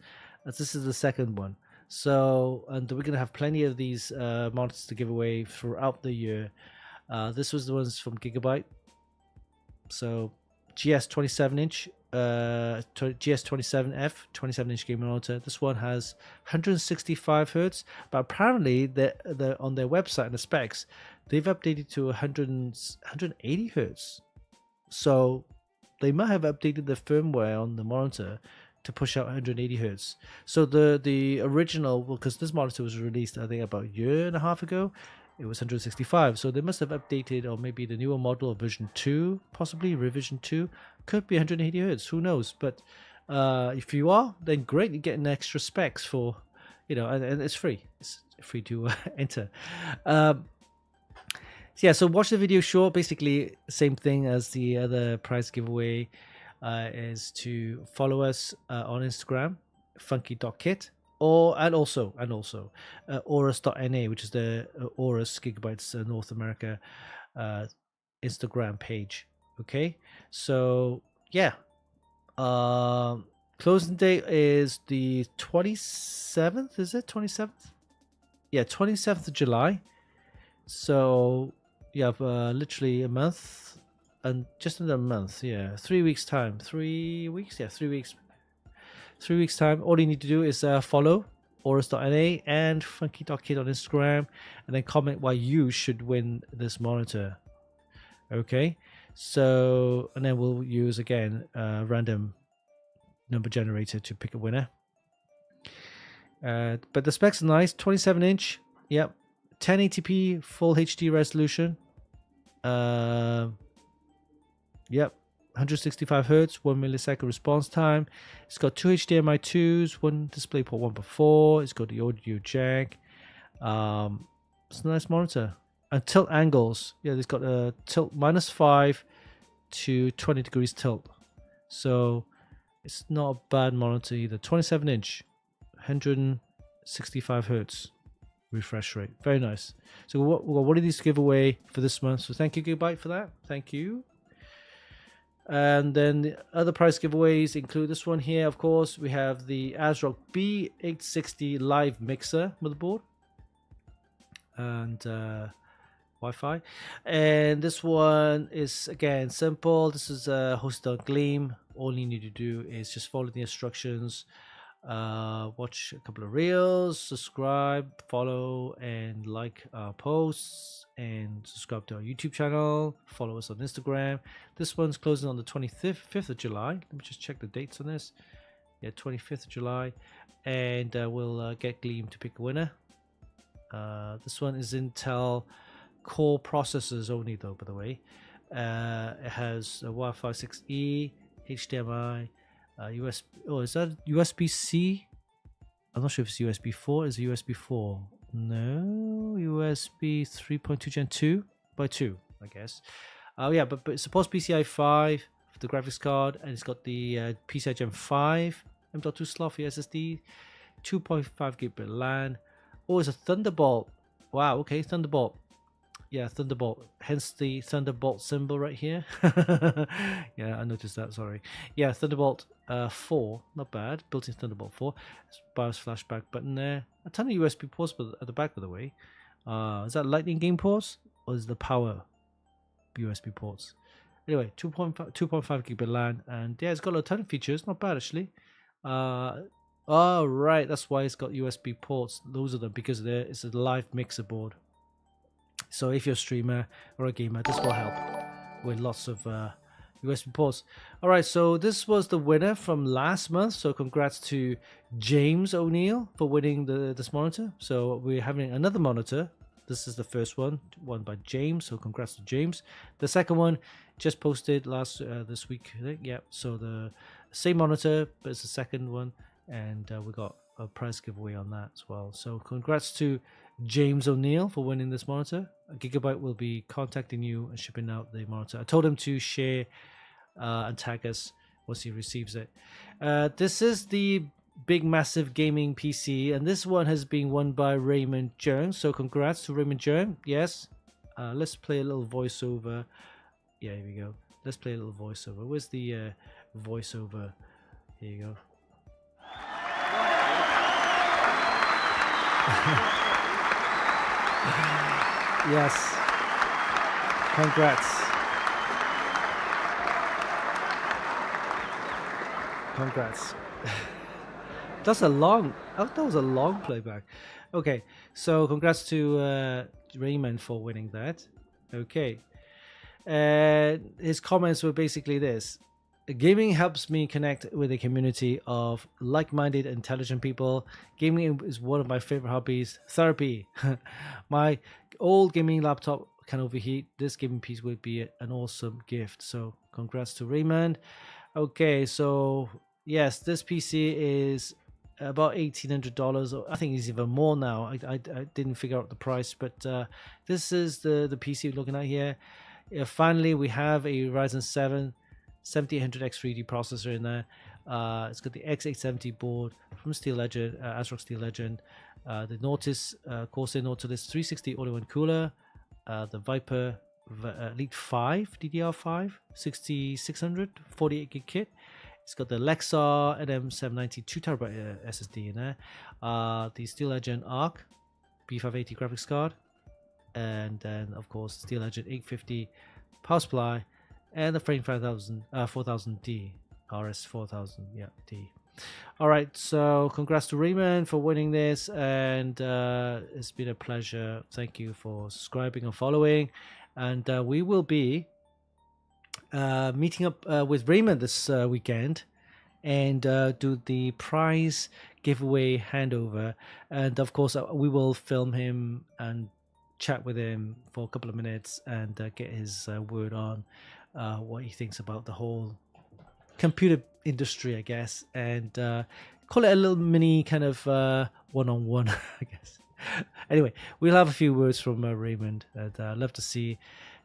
as this is the second one. So, and we're gonna have plenty of these monitors to give away throughout the year. This was the ones from Gigabyte. So GS 27-inch, GS 27F 27-inch gaming monitor. This one has 165 hertz, but apparently the on their website and the specs, they've updated to 180 hertz. So they might have updated the firmware on the monitor to push out 180 hertz. So the original, because this monitor was released I think about a year and a half ago, it was 165. So they must have updated, or maybe the newer model of version 2, possibly revision 2, could be 180 hertz. Who knows? But if you are, then great, you get an extra specs for, and it's free. It's free to enter. Yeah, so watch the video short. Basically, same thing as the other prize giveaway is to follow us on Instagram, funky.kit, and also Aorus.na, which is the Aorus Gigabytes North America Instagram page. Okay, so yeah, closing date is the 27th. Is it 27th? Yeah, 27th of July. So you have literally a month, and just under a month, 3 weeks time. 3 weeks, 3 weeks. 3 weeks time. All you need to do is follow Aorus.na and funky.kit on Instagram, and then comment why you should win this monitor. Okay, so and then we'll use again a random number generator to pick a winner. But the specs are nice. 27-inch. Yep. 1080p full HD resolution. Yep. 165 hertz, 1 millisecond response time. It's got 2 HDMI 2s, 1 DisplayPort 1x4. It's got the audio jack. It's a nice monitor. And tilt angles. Yeah, it's got a tilt -5 to 20 degrees tilt. So it's not a bad monitor either. 27-inch, 165 hertz refresh rate. Very nice. So what are these to give away for this month? So thank you, Gigabyte, for that. Thank you. And then the other prize giveaways include this one here. Of course, we have the ASRock B860 live mixer motherboard and Wi-Fi. And this one is again simple. This is hosted on Gleam. All you need to do is just follow the instructions. Watch a couple of reels, subscribe, follow, and like our posts, and subscribe to our YouTube channel. Follow us on Instagram. This one's closing on the 25th of July. Let me just check the dates on this. Yeah, 25th of July, and we'll get Gleam to pick a winner. This one is Intel Core processors only, though, by the way. It has a Wi-Fi 6E, HDMI, USB. Oh, is that USB-C? I'm not sure if it's USB 4. Is it USB 4? No, USB 3.2 Gen 2 by 2, I guess. Oh yeah, but it supports PCI 5 for the graphics card, and it's got the PCI Gen 5 M.2 slot for SSD, 2.5 gigabit LAN. Oh, it's a Thunderbolt. Wow, okay, Thunderbolt. Yeah, Thunderbolt. Hence the Thunderbolt symbol right here. Yeah, I noticed that. Sorry. Yeah, Thunderbolt 4. Not bad. Built-in Thunderbolt 4. BIOS flashback button there. A ton of USB ports at the back, by the way. Is that Lightning game ports or is the power USB ports? Anyway, 2.5 gigabit LAN, and yeah, it's got a ton of features. Not bad actually. Oh right, that's why it's got USB ports. Those are them because it's a live mixer board. So if you're a streamer or a gamer, this will help with lots of USB ports. All right, so this was the winner from last month. So congrats to James O'Neill for winning this monitor. So we're having another monitor. This is the first one, won by James. So congrats to James. The second one just posted this week, I think. Yeah. So the same monitor, but it's the second one, and we got a prize giveaway on that as well. So congrats to James O'Neill for winning this monitor. Gigabyte will be contacting you and shipping out the monitor. I told him to share and tag us once he receives it. This is the big massive gaming PC, and this one has been won by Raymond Jones. So congrats to Raymond Jones. Yes. Let's play a little voiceover. Yeah, here we go. Let's play a little voiceover. Where's the voiceover? Here you go. Yes. Congrats. Congrats. That was a long playback. Okay, so congrats to Raymond for winning that. Okay. His comments were basically this: gaming helps me connect with a community of like-minded, intelligent people. Gaming is one of my favorite hobbies. Therapy. My old gaming laptop can overheat. This gaming piece would be an awesome gift. So congrats to Raymond. Okay, so yes, this PC is about $1,800. I think it's even more now. I didn't figure out the price, but this is the PC we're looking at here. Finally, we have a Ryzen 7 7800X 3D processor in there. It's got the X870 board from Steel Legend, ASRock Steel Legend, the Corsair Nautilus 360 all-in-one cooler, the Viper Elite 5 DDR5 6600 48 gig kit. It's got the Lexar NM790 2TB SSD in there, the Steel Legend Arc B580 graphics card, and then of course Steel Legend 850 power supply, and the Frame 4000D RS 4000 D. All right, so congrats to Raymond for winning this, and it's been a pleasure. Thank you for subscribing and following, and we will be meeting up with Raymond this weekend and do the prize giveaway handover, and of course we will film him and chat with him for a couple of minutes and get his word on what he thinks about the whole computer industry, I guess, and call it a little mini kind of one-on-one, I guess. Anyway, we'll have a few words from Raymond, and I'd love to see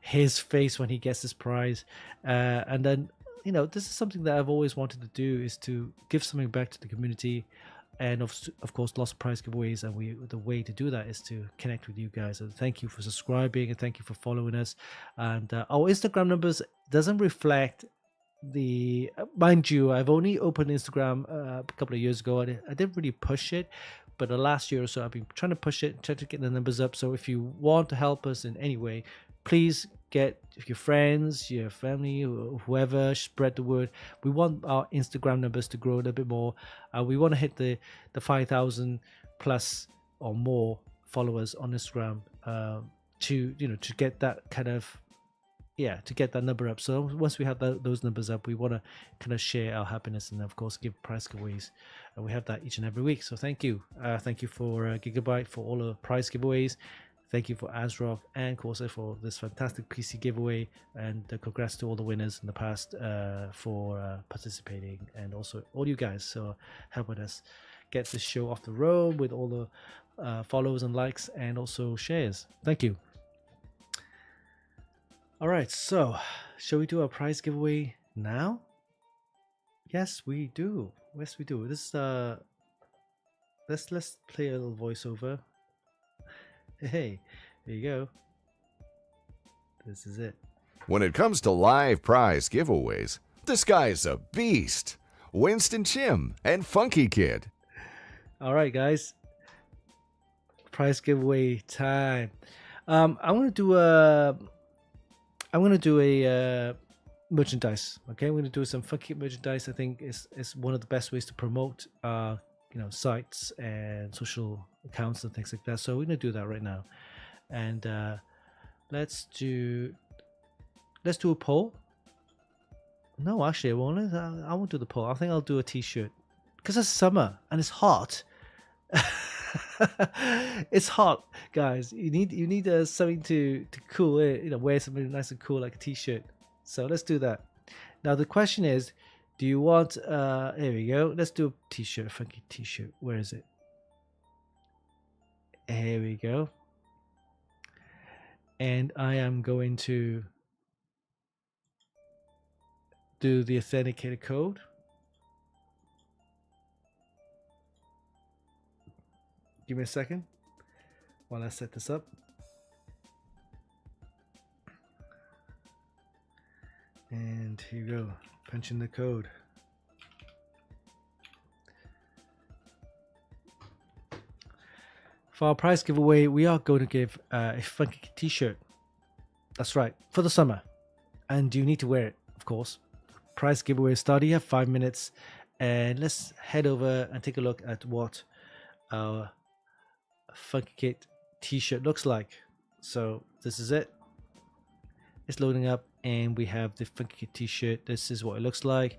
his face when he gets this prize. And then, you know, this is something that I've always wanted to do, is to give something back to the community. And of course, lots of prize giveaways, and the way to do that is to connect with you guys. And thank you for subscribing, and thank you for following us. And our Instagram numbers doesn't reflect the, mind you, I've only opened Instagram a couple of years ago. I didn't really push it, but the last year or so I've been trying to push it, trying to get the numbers up. So if you want to help us in any way, please get your friends, your family, whoever, spread the word. We want our Instagram numbers to grow a little bit more. We want to hit the 5,000 plus or more followers on Instagram to get that kind of, to get that number up. So once we have those numbers up, we want to kind of share our happiness and of course give prize giveaways, and we have that each and every week. So thank you for Gigabyte for all the prize giveaways. thank you for ASRock and Corsair for this fantastic PC giveaway, and congrats to all the winners in the past for participating, and also all you guys so helping us get this show off the road with all the follows and likes and also shares. Thank you. All right, so shall we do our prize giveaway now? Yes, we do. Yes, we do. This let's play a little voiceover. Hey, there you go. This is it. When it comes to live prize giveaways, this guy's a beast. Winston Chim and Funkykit. All right, guys. Prize giveaway time. I'm gonna do a merchandise. Okay, I'm gonna do some Funkykit merchandise. I think is one of the best ways to promote sites and social accounts and things like that. So we're gonna do that right now, and let's do a poll. No, actually, I won't do the poll. I think I'll do a t-shirt because it's summer and it's hot. It's hot, guys. You need something to cool it. Wear something nice and cool like a t-shirt. So let's do that. Now the question is, do you want? Here we go. Let's do a t-shirt, a funky t-shirt. Where is it? Here we go. And I am going to do the authenticator code. Give me a second while I set this up. And here you go. Punch in the code. For our prize giveaway, we are going to give a funky t-shirt. That's right, for the summer. And you need to wear it, of course. Prize giveaway started. You have 5 minutes. And let's head over and take a look at what our Funkykit t-shirt looks like. So this is it. It's loading up, and we have the Funkykit t-shirt. This is what it looks like.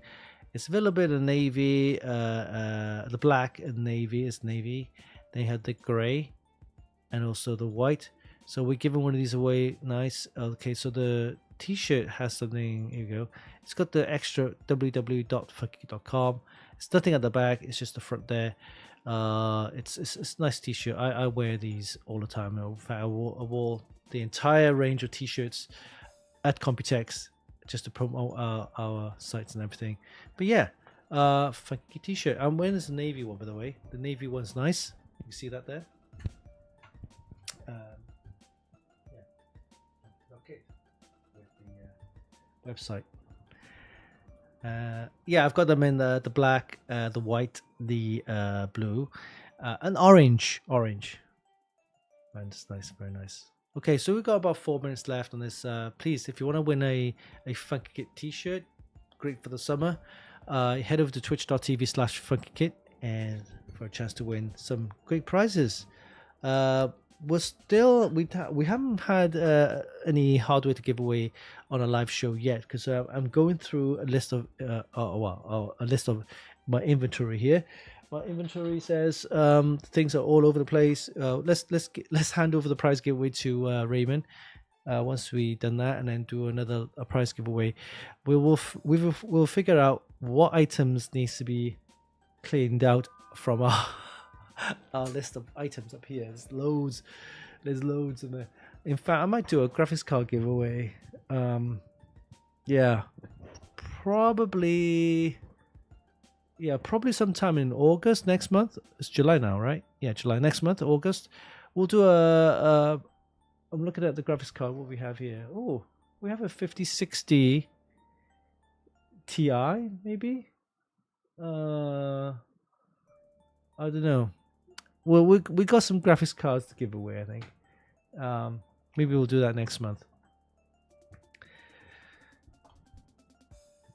It's a little bit of navy, the black and navy is navy. They have the gray and also the white. So we're giving one of these away. Nice. Okay, so the t-shirt has something. Here you go. It's got the extra www.funkykit.com. It's nothing at the back. It's just the front there. It's a nice t-shirt. I wear these all the time. In fact, I wore the entire range of t-shirts at Computex just to promote our sites and everything. But yeah, funky t-shirt. I'm wearing this navy one, by the way. The navy one's nice. You can see that there. Yeah. Okay. With the website. Yeah, I've got them in the black, the white, the blue, and orange. And it's nice, very nice. Okay, so we've got about 4 minutes left on this. Please, if you want to win a Funkykit t-shirt, great for the summer, head over to twitch.tv/Funkykit and for a chance to win some great prizes. We haven't had any hardware to give away on a live show yet, because I'm going through a list of a list of my inventory here. My inventory says things are all over the place. Let's hand over the prize giveaway to Raymond. Once we've done that, and then do a prize giveaway, we'll figure out what items needs to be cleaned out from our list of items up here. There's loads in there. In fact, I might do a graphics card giveaway. Yeah, probably sometime in August next month. It's July now, right? Yeah, July next month, August. We'll do I'm looking at the graphics card. What we have here? Oh, we have a 5060 Ti, maybe. I don't know. Well, we got some graphics cards to give away, I think. Maybe we'll do that next month.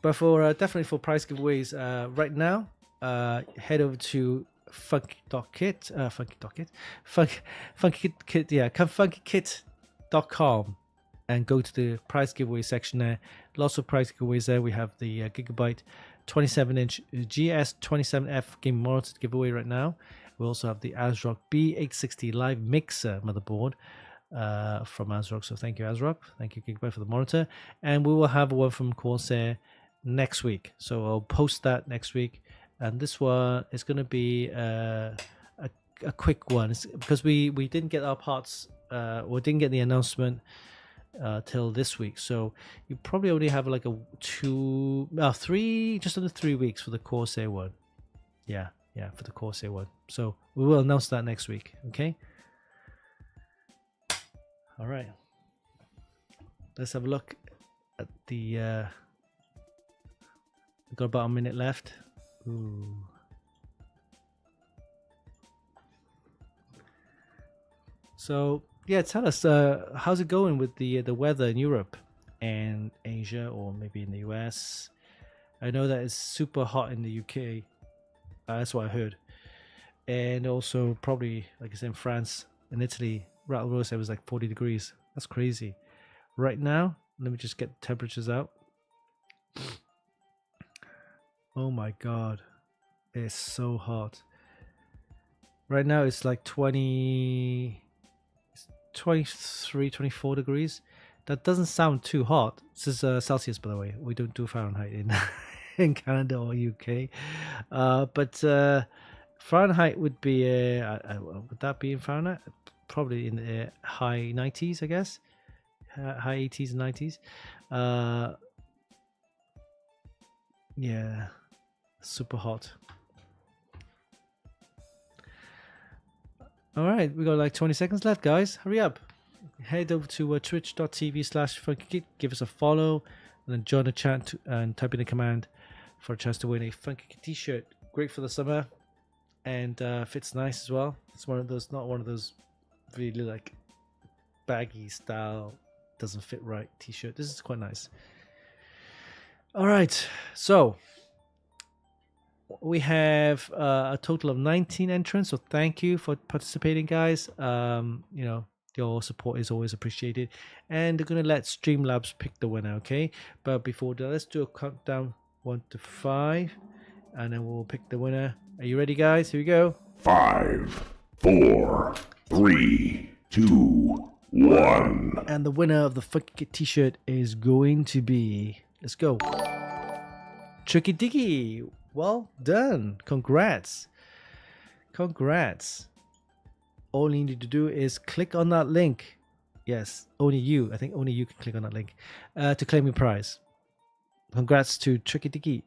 But for definitely for prize giveaways, right now, head over to Funkykit, Funkykit.com, and go to the prize giveaway section there. Lots of prize giveaways there. We have the Gigabyte 27-inch GS27F game monitor to give away right now. We also have the ASRock B860 Live Mixer motherboard. from ASRock. So thank you, ASRock. Thank you, Gigabyte, for the monitor. And we will have one from Corsair next week. So I'll post that next week. And this one is going to be a quick one. It's because we didn't get our parts, or didn't get the announcement till this week. So you probably only have like just under 3 weeks for the Corsair one. Yeah, for the Corsair one. So we will announce that next week. Okay. All right. Let's have a look at the. We've got about a minute left. Ooh. So yeah, tell us how's it going with the weather in Europe and Asia, or maybe in the US. I know that it's super hot in the UK. That's what I heard, and also probably, like I said, in France and Italy. Rattle Rose said it was like 40 degrees. That's crazy. Right now, let me just get the temperatures out. Oh my god, it's so hot. Right now it's like 23, 24 degrees. That doesn't sound too hot. This is Celsius, by the way. We don't do Fahrenheit in in Canada or UK. But Fahrenheit would be would that be in Fahrenheit? Probably in the high 90s, I guess. High 80s and 90s. Yeah, super hot. All right, we got like 20 seconds left, guys. Hurry up. Head over to twitch.tv/Funkykit. Give us a follow, and then join the chat and type in the command for a chance to win a Funkykit t-shirt. Great for the summer, and fits nice as well. It's one of those, not one of those really like baggy style, doesn't fit right t-shirt. This is quite nice. All right, so we have a total of 19 entrants, so thank you for participating, guys. Your support is always appreciated, and they're gonna let Streamlabs pick the winner. Okay, but before that, let's do a countdown 1 to 5, and then we'll pick the winner. Are you ready, guys? Here we go. 5, 4, 3, 2, 1. And the winner of the Funkykit t-shirt is going to be, let's go, Tricky Dicky. Well done. Congrats. All you need to do is click on that link. Yes, only you. I think only you can click on that link to claim your prize. Congrats to Tricky Dicky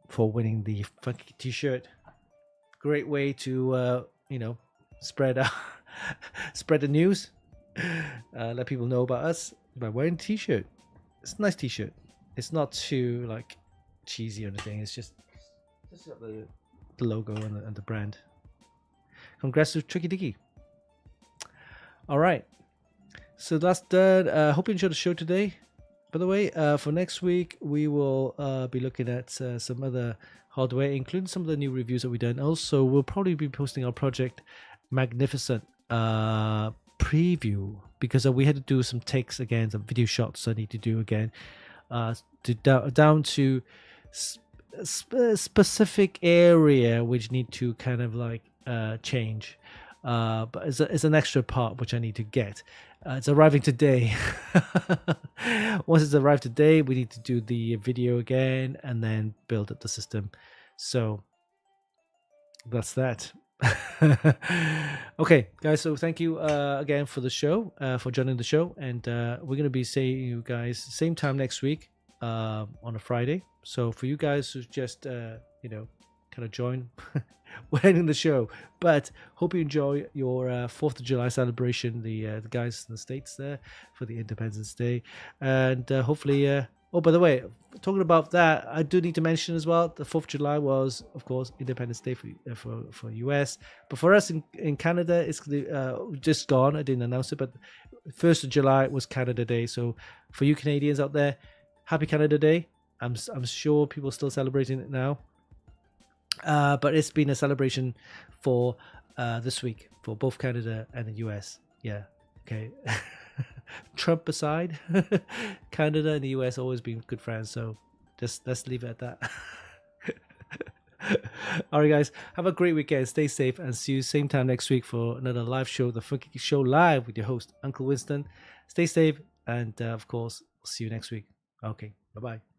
for winning the Funkykit t-shirt. Great way to spread the news. Let people know about us by wearing a t-shirt. It's a nice t-shirt. It's not too like cheesy or anything. It's just got the logo and the brand. Congrats to Tricky Dicky. All right, so that's done. Hope you enjoyed the show today. By the way, for next week we will be looking at some other hardware, including some of the new reviews that we've done. Also, we'll probably be posting our Project Magnificent preview, because we had to do some takes again, some video shots I need to do again, down to specific area which need to kind of like change, but it's an extra part which I need to get. It's arriving today. Once it's arrived today, we need to do the video again and then build up the system. So that's that. Okay, guys, so thank you again for the show, for joining the show, and we're going to be seeing you guys same time next week on a Friday. So for you guys who just kind of join, we're ending the show, but hope you enjoy your 4th of July celebration, the guys in the States there for the Independence Day, and hopefully oh, by the way, talking about that, I do need to mention as well, the 4th of July was, of course, Independence Day for US. But for us in Canada, it's just gone. I didn't announce it, but 1st of July was Canada Day. So for you Canadians out there, happy Canada Day. I'm sure people are still celebrating it now. But it's been a celebration for this week for both Canada and the US. Yeah, okay. Trump aside, Canada and the US always been good friends, so just let's leave it at that. All right, guys. Have a great weekend. Stay safe and see you same time next week for another live show, The Funkykit Show Live with your host, Uncle Winston. Stay safe and, of course, see you next week. Okay. Bye-bye.